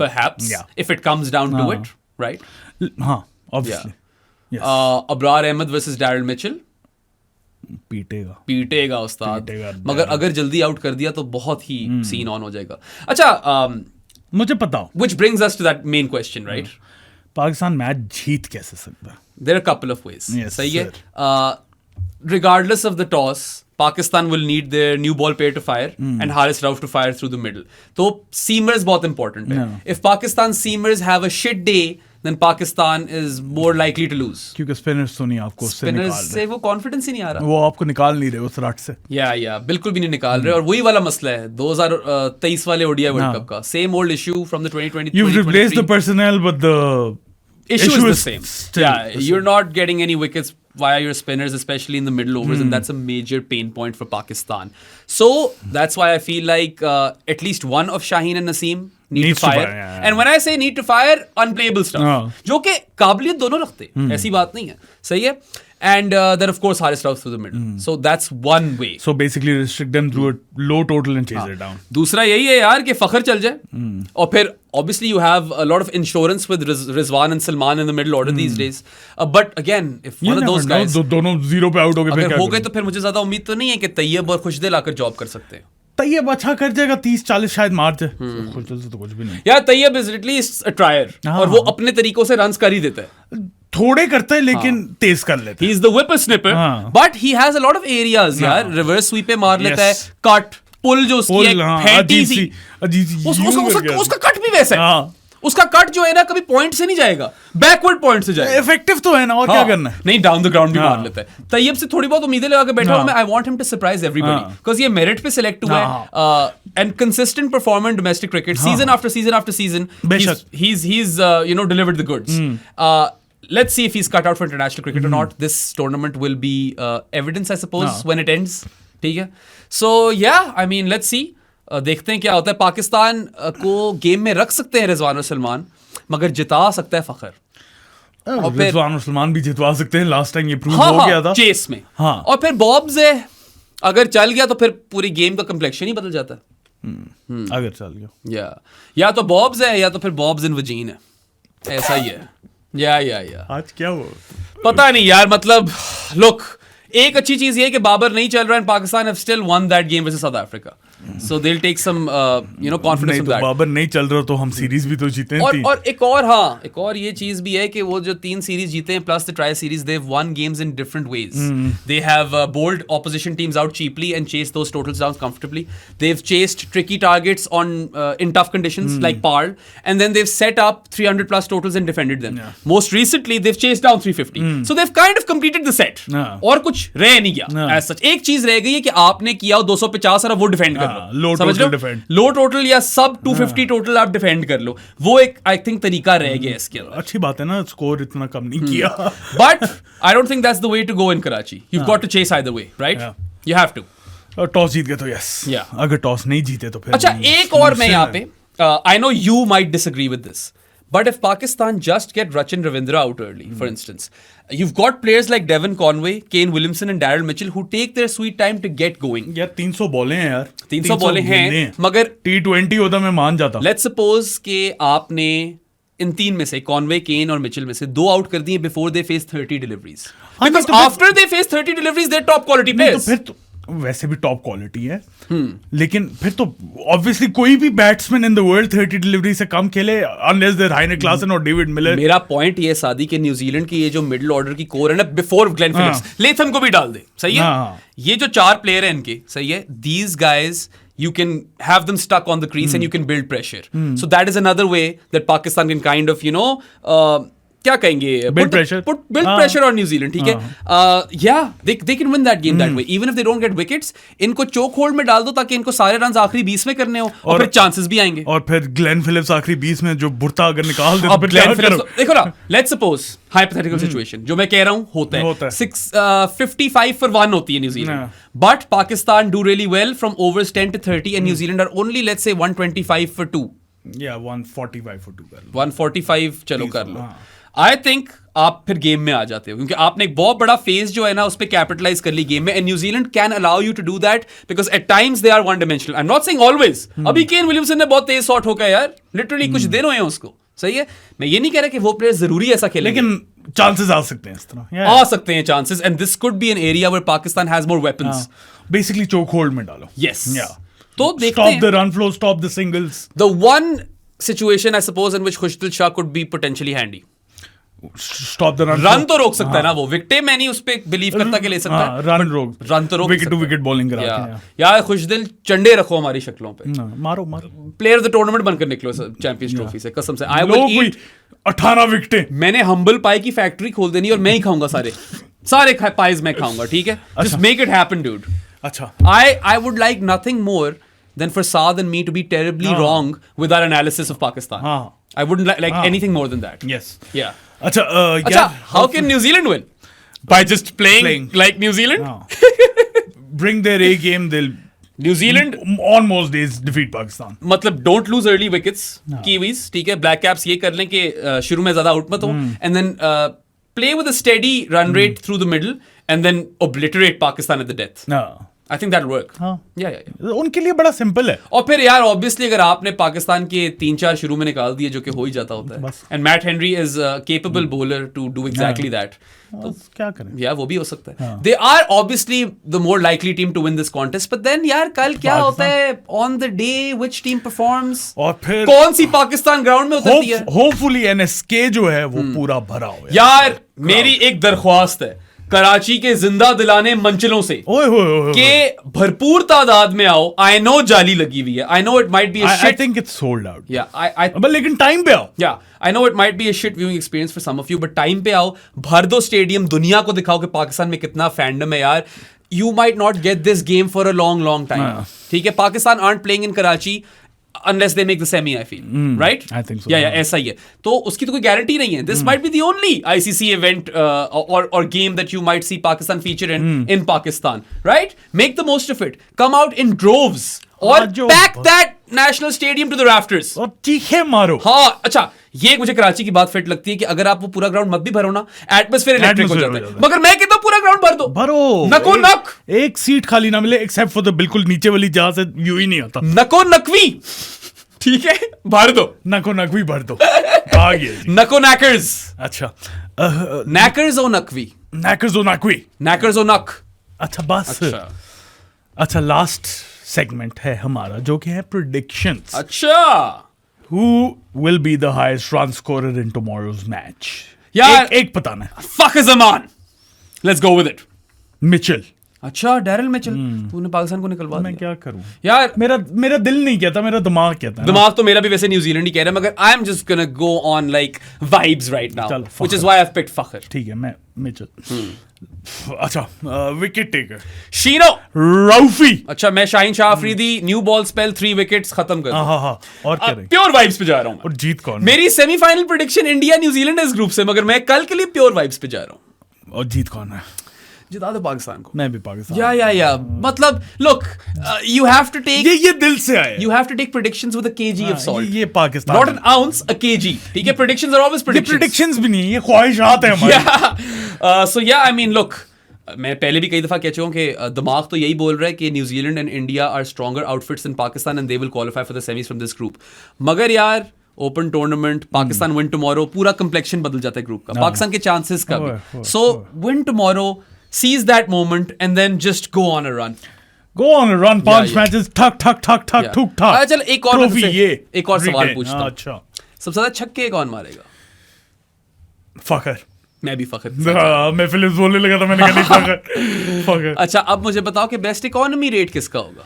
Perhaps. Yeah. If it comes down to it, right? हाँ, obviously. Yes. Abrar Ahmed versus Daryl Mitchell. पीटेगा उस्ताद. मगर अगर जल्दी आउट कर दिया तो बहुत ही सीन ऑन हो जाएगा. अच्छा, मुझे बताओ. Which brings us to that main question, right? Pakistan match जीत कैसे सकता है? There are a couple of ways. Yes, सही है. Regardless of the toss, Pakistan will need their new ball pair to fire and Haris Rauf to fire through the middle. तो seamers बहुत important है. If Pakistan seamers have a shit day, then Pakistan is more likely to lose. क्योंकि spinners तो नहीं आपको उससे निकाल Spinners से वो confidence ही नहीं आ रहा. वो आपको निकाल नहीं रहे उस रट से. या बिल्कुल भी नहीं निकाल रहे. और वही वाला मसला है 2023 वाले ODI वर्ल्ड कप का. Same old issue from the 2020. You've replaced the personnel, but the issue is the same. You're not getting any wickets via your spinners, especially in the middle overs, and that's a major pain point for Pakistan. So that's why I feel like at least one of Shaheen and Naseem need to fire. And when I say need to fire, unplayable stuff. जो कि काबिलियत दोनों रखते हैं, ऐसी बात नहीं है. सही है. And then of course Haris Rauf through the middle. So that's one way. So basically restrict them through a low total and chase it down. दूसरा यही है यार कि फखर चल जाए. और फिर obviously you have a lot of insurance with Rizwan and Salman in the middle order these days. But again, if one of those guys दोनों जीरो पे आउट हो गए, अगर हो गए तो फिर मुझे ज्यादा उम्मीद तो नहीं है कि तैयब और खुशदिल लाकर जॉब कर सकते हैं. तैयब अच्छा कर जाएगा, 30-40 शायद मार जाए. खुशदिल से तो कुछ भी नहीं. यार तैयब इज लिटरली अ ट्रायर और वो अपने तरीकों से रन्स कर ही देता है. थोड़े करता है लेकिन तेज कर लेता है. He's the whippersnipper, but he has a lot of areas यार. रिवर्स स्वीप पे मार लेता है, कट पुल जो उसकी एक फैंटी सी, उसका कट भी वैसा है. उसका कट जो है ना कभी पॉइंट से नहीं जाएगा, बैकवर्ड पॉइंट से जाएगा. इफेक्टिव तो है ना, और क्या करना है. नहीं, डाउन द ग्राउंड भी मार लेता है. तैयब से थोड़ी बहुत उम्मीदें लगा के बैठा हूं मैं. I want him to surprise everybody because ये मेरिट पे सिलेक्ट हुआ है and consistent performer in domestic cricket season after season after season. he's you know delivered the goods. Let's see if he's cut out for international cricket or not. This tournament will be evidence, I suppose, when it ends. ठीक है. So yeah, I mean, let's see. देखते हैं क्या होता है. पाकिस्तान को game में रख सकते हैं रिजवान और सलमान, मगर जिता सकता है फखर. और रिजवान और सलमान भी जितवा सकते हैं. लास्ट टाइम ये प्रूव हो गया था चेस में. और फिर बॉब्स है, अगर चल गया तो फिर पूरी गेम का कंप्लेक्शन ही बदल जाता है. अगर चल गया या तो बॉब्स है या तो फिर बॉब्स इन वजीन है. ऐसा ही है. या आज क्या हुआ पता नहीं यार. मतलब लुक, एक अच्छी चीज ये है कि बाबर नहीं चल रहा है. Pakistan have still won that game versus South Africa, so they'll take some confidence from that. Babar नहीं चल रहा तो हम सीरीज भी तो जीते हैं. और एक और ये चीज भी है कि वो जो 3 सीरीज जीते हैं plus the tri series, they've won games in different ways. They have bowled opposition teams out cheaply and chased those totals down comfortably. They've chased tricky targets in tough conditions like Parl, and then they've set up 300 plus totals and defended them. Most recently they've chased down 350. So they've kind of completed the set. और कुछ रह नहीं गया as such. एक चीज रह गई है कि आपने किया 250 और वो डिफेंड कर लो टोटल डिफेंड, लो टोटल या सब 250 टोटल आप डिफेंड कर लो. वो एक आई थिंक तरीका रह गया इसके अंदर. अच्छी बात है ना, स्कोर इतना कम नहीं किया. But I don't think that's the way to go in Karachi. You got to chase either way, right? You have to. Toss जीत गए तो यस. अगर टॉस नहीं जीते तो फिर. अच्छा, एक और मैं यहाँ पे, I know you might disagree with this, but if Pakistan just get Rachin Ravindra out early, for instance, you've got players like Devon Conway, Kane Williamson and Daryl Mitchell who take their sweet time to get going. यार 300 बॉलें हैं यार. 300 बॉलें हैं, मगर T20 होता मैं मान जाता. Let's suppose कि आपने इन 3 में से कॉनवे, केन और मिचेल में से 2 आउट कर दिए before they face 30 deliveries. Because after they face 30 deliveries, they're top quality players. तो फिर तो वैसे भी टॉप क्वालिटी है, लेकिन फिर तो ऑब्वियसली कोई भी batsman in the world 30 delivery से कम खेले अनलेस देयर हाइने क्लासन और डेविड मिलर. मेरा पॉइंट ये सादी के न्यूजीलैंड की ये जो मिडिल ऑर्डर की कोर है ना, बिफोर ग्लेन फिलिप्स, लेथम को भी डाल दे, सही है. ये जो 4 प्लेयर हैं इनके, सही है. These guys you can have them stuck on the crease and you can build pressure. So that is another way that Pakistan can kind of, you know, क्या कहेंगे, build pressure on New Zealand. ठीक है. Yeah, they can win that game that way even if they don't get wickets. इनको चोक hold में डाल दो ताकि इनको सारे रन आखिरी 20 में करने हो और फिर चांसेस भी आएंगे. और फिर ग्लेन फिलिप्स आखिरी 20 में जो बुरता अगर निकाल दे तो फिर ग्लेन फिलिप्स देखो ना, लेट्स सपोज हाइपोथेटिकल सिचुएशन जो मैं कह रहा हूं होता है 55 for 1 होती है New Zealand, but Pakistan do really well from overs 10 to 30 and New Zealand are only let's say 125 for 2 या 145 for 2 कर लो, 145 चलो कर लो. आई थिंक आप फिर गेम में आ जाते हो क्योंकि आपने एक बहुत बड़ा फेज जो है ना उस पर कैपिटलाइज कर ली गेम में. And New Zealand can allow you to do that because at times they are one dimensional. I am not saying always. अभी केन विलियमसन ने बहुत तेज शॉट होगा यार, लिटरली कुछ दिन हुए हैं उसको, सही है. मैं ये नहीं कह रहा कि वो प्लेयर जरूरी ऐसा खेले, लेकिन चांसेस आ सकते हैं इस तरह, आ सकते हैं chances. And this could be an area where Pakistan has more weapons. Basically choke hold में डालो. यस, तो stop the run flow, stop the singles. The one situation I suppose in which Khushdil Shah could be potentially handy. Stop the run. Run तो रोक सकता है ना वो. Wicket मैं नहीं उस पे बिलीव करता कि ले सकता है. रन तो रोक विकेट टू विकेट बॉलिंग करा के. यार खुशदिल चंडे रखो हमारी शक्लों पे. मारो प्लेयर ऑफ द टूर्नामेंट बनकर निकलो चैंपियंस ट्रॉफी से, कसम से. I will eat 18 विकेटें. मैंने हम्बल पाई की फैक्ट्री खोल देनी और मैं ही खाऊंगा सारे पाइज मैं खाऊंगा. ठीक है, just make it happen dude. अच्छा, I would like nothing more than for Saad and me to be terribly wrong with our analysis of Pakistan. I wouldn't like anything more than that. Yes. Yeah. अच्छा, how can New Zealand win? By just playing like New Zealand? Bring their A game, they'll New Zealand on most days defeat Pakistan. मतलब don't lose early wickets, Kiwis, ठीक है. Black Caps ये कर लें कि शुरू में ज्यादा आउट मत हो, and then play with a steady run rate through the middle and then obliterate Pakistan at the death. I think that'll work. हाँ Yeah. उनके लिए बड़ा सिंपल है. और फिर यार ऑब्वियसली अगर आपने पाकिस्तान के 3-4 शुरू में निकाल दिए जो कि हो ही जाता होता है, and Matt Henry is capable bowler to do exactly that, तो क्या करें. या वो भी हो सकता है. They are obviously the more likely team to win this contest, but then यार कल क्या होता है on the day which team performs, और फिर कौन सी पाकिस्तान ग्राउंड में उतरती है. होपफुली एनएसके जो है वो पूरा भरा हो. यार मेरी एक दरख्वास्त है कराची के जिंदा दिलाने मंजिलों से के भरपूर तादाद में आओ. आई नो जाली लगी हुई है, I know it might be a shit, I think it's sold out. Yeah I but लेकिन टाइम पे आओ. Yeah I know it might be a shit viewing experience for some of you, but time पे आओ, भर दो stadium, दुनिया को दिखाओ कि पाकिस्तान में कितना फैंडम है यार. You might not get this game for a long time. ठीक है, Pakistan art playing in Karachi unless they make the semi, I feel, right? I think so. Yeah, ऐसा ही है. तो उसकी तो कोई गारंटी नहीं है. This might be the only ICC event or game that you might see Pakistan feature in Pakistan, right? Make the most of it. Come out in droves or pack that national stadium to the rafters. और चीखे मारो. हाँ, अच्छा ये मुझे कराची की बात fit लगती है कि अगर आप वो पूरा ग्राउंड मत भी भरो ना, एटमॉस्फेयर इलेक्ट्रिक हो जाता है. मगर मैं कहता हूँ पूरा ग्राउंड भर दो. भरो. नको नक. एक सीट खाली ना मिले एक्सेप्ट फॉर द बिल्कुल नीचे वाली जहां से व्यू ही नहीं आता. नको नकवी. ठीक है, भर दो. नको नकवी भर दो. आ गया. नको नैकर्स. अच्छा नैकर्स और नकवी. नैकर्स और नकवी. नैकर्स और नक. अच्छा बस. अच्छा लास्ट सेगमेंट है हमारा जो कि है प्रेडिक्शंस. अच्छा. Who will be the highest run scorer in tomorrow's match? यार एक बताना है. Fuck is a man. Let's go with it. Mitchell. अच्छा डैरिल मिचेल. तूने पाकिस्तान को निकलवा दिया. मैं क्या करूं यार. मेरा दिल नहीं कहता, मेरा दिमाग कहता है. दिमाग तो मेरा भी वैसे न्यूजीलैंड ही कह रहा है, मगर I am just gonna go on like vibes right now, which is why I have picked Fakhar. ठीक है, मैं मिचेल. अच्छा विकेट टेकर शीनो राउफी. अच्छा मैं Shaheen Shah Afridi new ball spell 3 wickets खत्म कर. हाँ और क्या रही. प्योर वाइब्स पे जा रहा हूँ. और जीत कौन. मेरी सेमीफाइनल प्रेडिक्शन इंडिया न्यूजीलैंड इस ग्रुप से, मगर मैं कल के लिए प्योर वाइब्स पे जा रहा हूँ. और जीत कौन है. जिता दो पाकिस्तान को. मैं भी पाकिस्तान. या मतलब look you have to take, ये दिल से आया. You have to take predictions with a kg of salt. ये Pakistan. Not an ounce, a kg. ठीक है, predictions are always predictions. ये predictions भी नहीं, ये ख्वाहिशात है हमारी. Yeah. So yeah, I mean look, मैं पहले भी कई दफा कह चुका हूँ कि दिमाग तो यही बोल रहा है कि New Zealand and India are stronger outfits in Pakistan and they will qualify for the semis from this group. मगर यार open tournament, Pakistan win tomorrow, पूरा कंप्लेक्शन बदल जाता है ग्रुप का, पाकिस्तान के चांसेस का भी. So win tomorrow, seize that moment and then just go on a run. Go on a run. 5 matches ठक ठक ठक ठक ठुक ठक. चल एक और ट्रॉफी. ये एक और सवाल पूछता हूँ. अच्छा सबसे ज्यादा छक्के कौन मारेगा. फखर. मैं भी फखर. मैं फिलिप्स बोलने लगा था, मैंने कहा नहीं फखर. अच्छा अब मुझे बताओ कि बेस्ट इकोनॉमी रेट किसका होगा.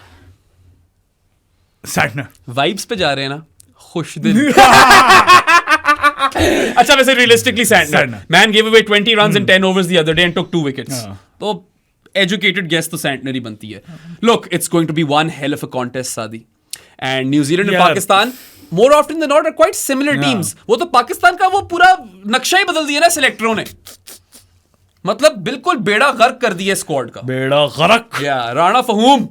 सैटनर. वाइब्स पे जा रहे हैं ना, खुश दिल. अच्छा वैसे realistically Santner man give away 20 runs in 10 overs the other day and took 2 wickets. तो एजुकेटेड गेस तो सैंटनर ही बनती है. Look it's going to be one hell of a contest सादी, and New Zealand and Pakistan more often than not are quite similar teams. वो तो पाकिस्तान का वो पूरा नक्शा ही बदल दिया ना सिलेक्टरों ने, मतलब बिल्कुल बेड़ा गर्क कर दिया स्क्वाड का. बेड़ा गर्क. या राणा फहूम.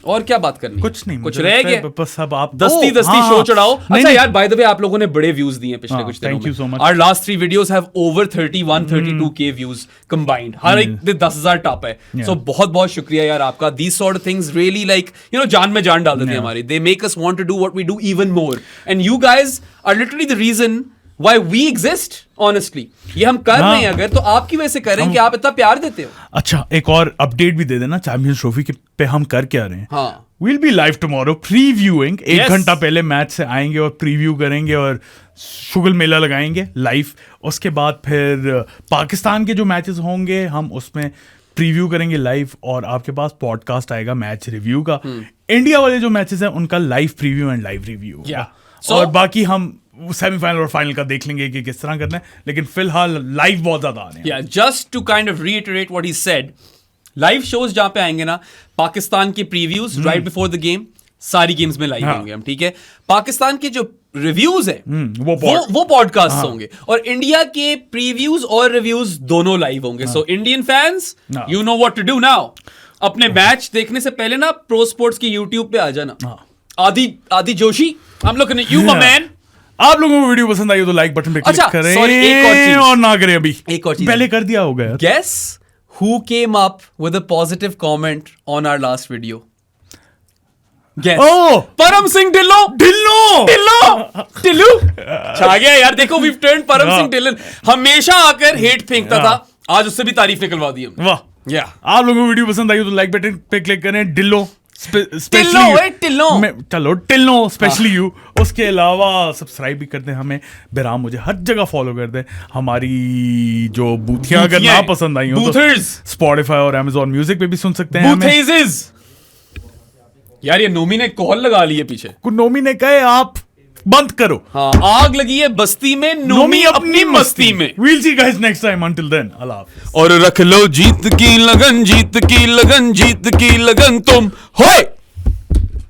और क्या बात करनी. कुछ नहीं, कुछ रह गया बस. अब आप दस्ती शो चढ़ाओ. अच्छा यार बाय द वे आप लोगों ने बड़े व्यूज दिए पिछले कुछ दिनों में. Thank you so much. Our last 3 videos have over 31-32k views combined. हर एक 10,000 टॉप है. सो बहुत बहुत शुक्रिया यार आपका. These sort of things really like you know जान में जान डाल देते हैं हमारी. They make us want to do what we do even more, and you guys are literally the reason why we exist honestly. ये हम कर रहे हैं अगर तो आपकी वजह से कर रहे हैं कि आप इतना प्यार देते हो. अच्छा एक और अपडेट भी दे देना चैंपियंस ट्रॉफी के पे हम कर क्या रहे हैं. हाँ We'll be live tomorrow previewing. 1 घंटा पहले मैच से आएंगे और प्रीव्यू करेंगे और शुगल मेला लगाएंगे लाइव. उसके बाद फिर पाकिस्तान के जो मैचेस होंगे हम उसमें प्रीव्यू करेंगे लाइव, और आपके पास पॉडकास्ट आएगा मैच रिव्यू का. इंडिया वाले जो मैचेस हैं उनका live preview and live review. और बाकी हम सेमीफाइनल और फाइनल का देख लेंगे कि किस तरह करना है, लेकिन फिलहाल लाइव बहुत ज्यादा आ रहे हैं. Just to kind of reiterate what he said, live shows जहां पे आएंगे ना, पाकिस्तान की previews right before the game सारी गेम्स में लाइव होंगे हम. ठीक है, पाकिस्तान के जो रिव्यूज है वो पॉडकास्ट होंगे, और इंडिया के प्रीव्यूज और रिव्यूज दोनों लाइव होंगे. So Indian fans you know what to do now. अपने मैच देखने से पहले ना प्रो स्पोर्ट्स के यूट्यूब पे आ जाना. आदि Joshi, I am looking at you my man. आप लोगों को वीडियो पसंद आई हो तो लाइक बटन पे क्लिक करें. एक और चीज. और ना करें अभी. एक और चीज पहले कर दिया होगा यार. Guess who came up with a positive comment on our last video? Guess. Oh! परम सिंह ढिल्लो. ढिल्लो. छा गया यार. देखो, we've turned परम सिंह ढिल्लन. हमेशा आकर हेट फेंकता था. आज उससे भी तारीफ निकलवा दी हमने. वाह. आप लोगों को वीडियो पसंद आई हो तो लाइक बटन पे क्लिक करें. Tillo specially you. उसके अलावा सब्सक्राइब भी कर दें हमें. बेराम मुझे हर जगह फॉलो कर दें. हमारी जो बूथियां अगर ना पसंद आई हो तो स्पॉटिफाई और अमेजॉन म्यूजिक पे भी सुन सकते हैं हमें. यार, ये नोमी ने कॉल लगा ली है पीछे. नोमी ने कहे आप बंद करो. हाँ, आग लगी है बस्ती में, नोमी अपनी मस्ती में. We'll see you guys next time. Until then, Allah. और रख लो जीत की लगन, जीत की लगन, जीत की लगन तुम होए.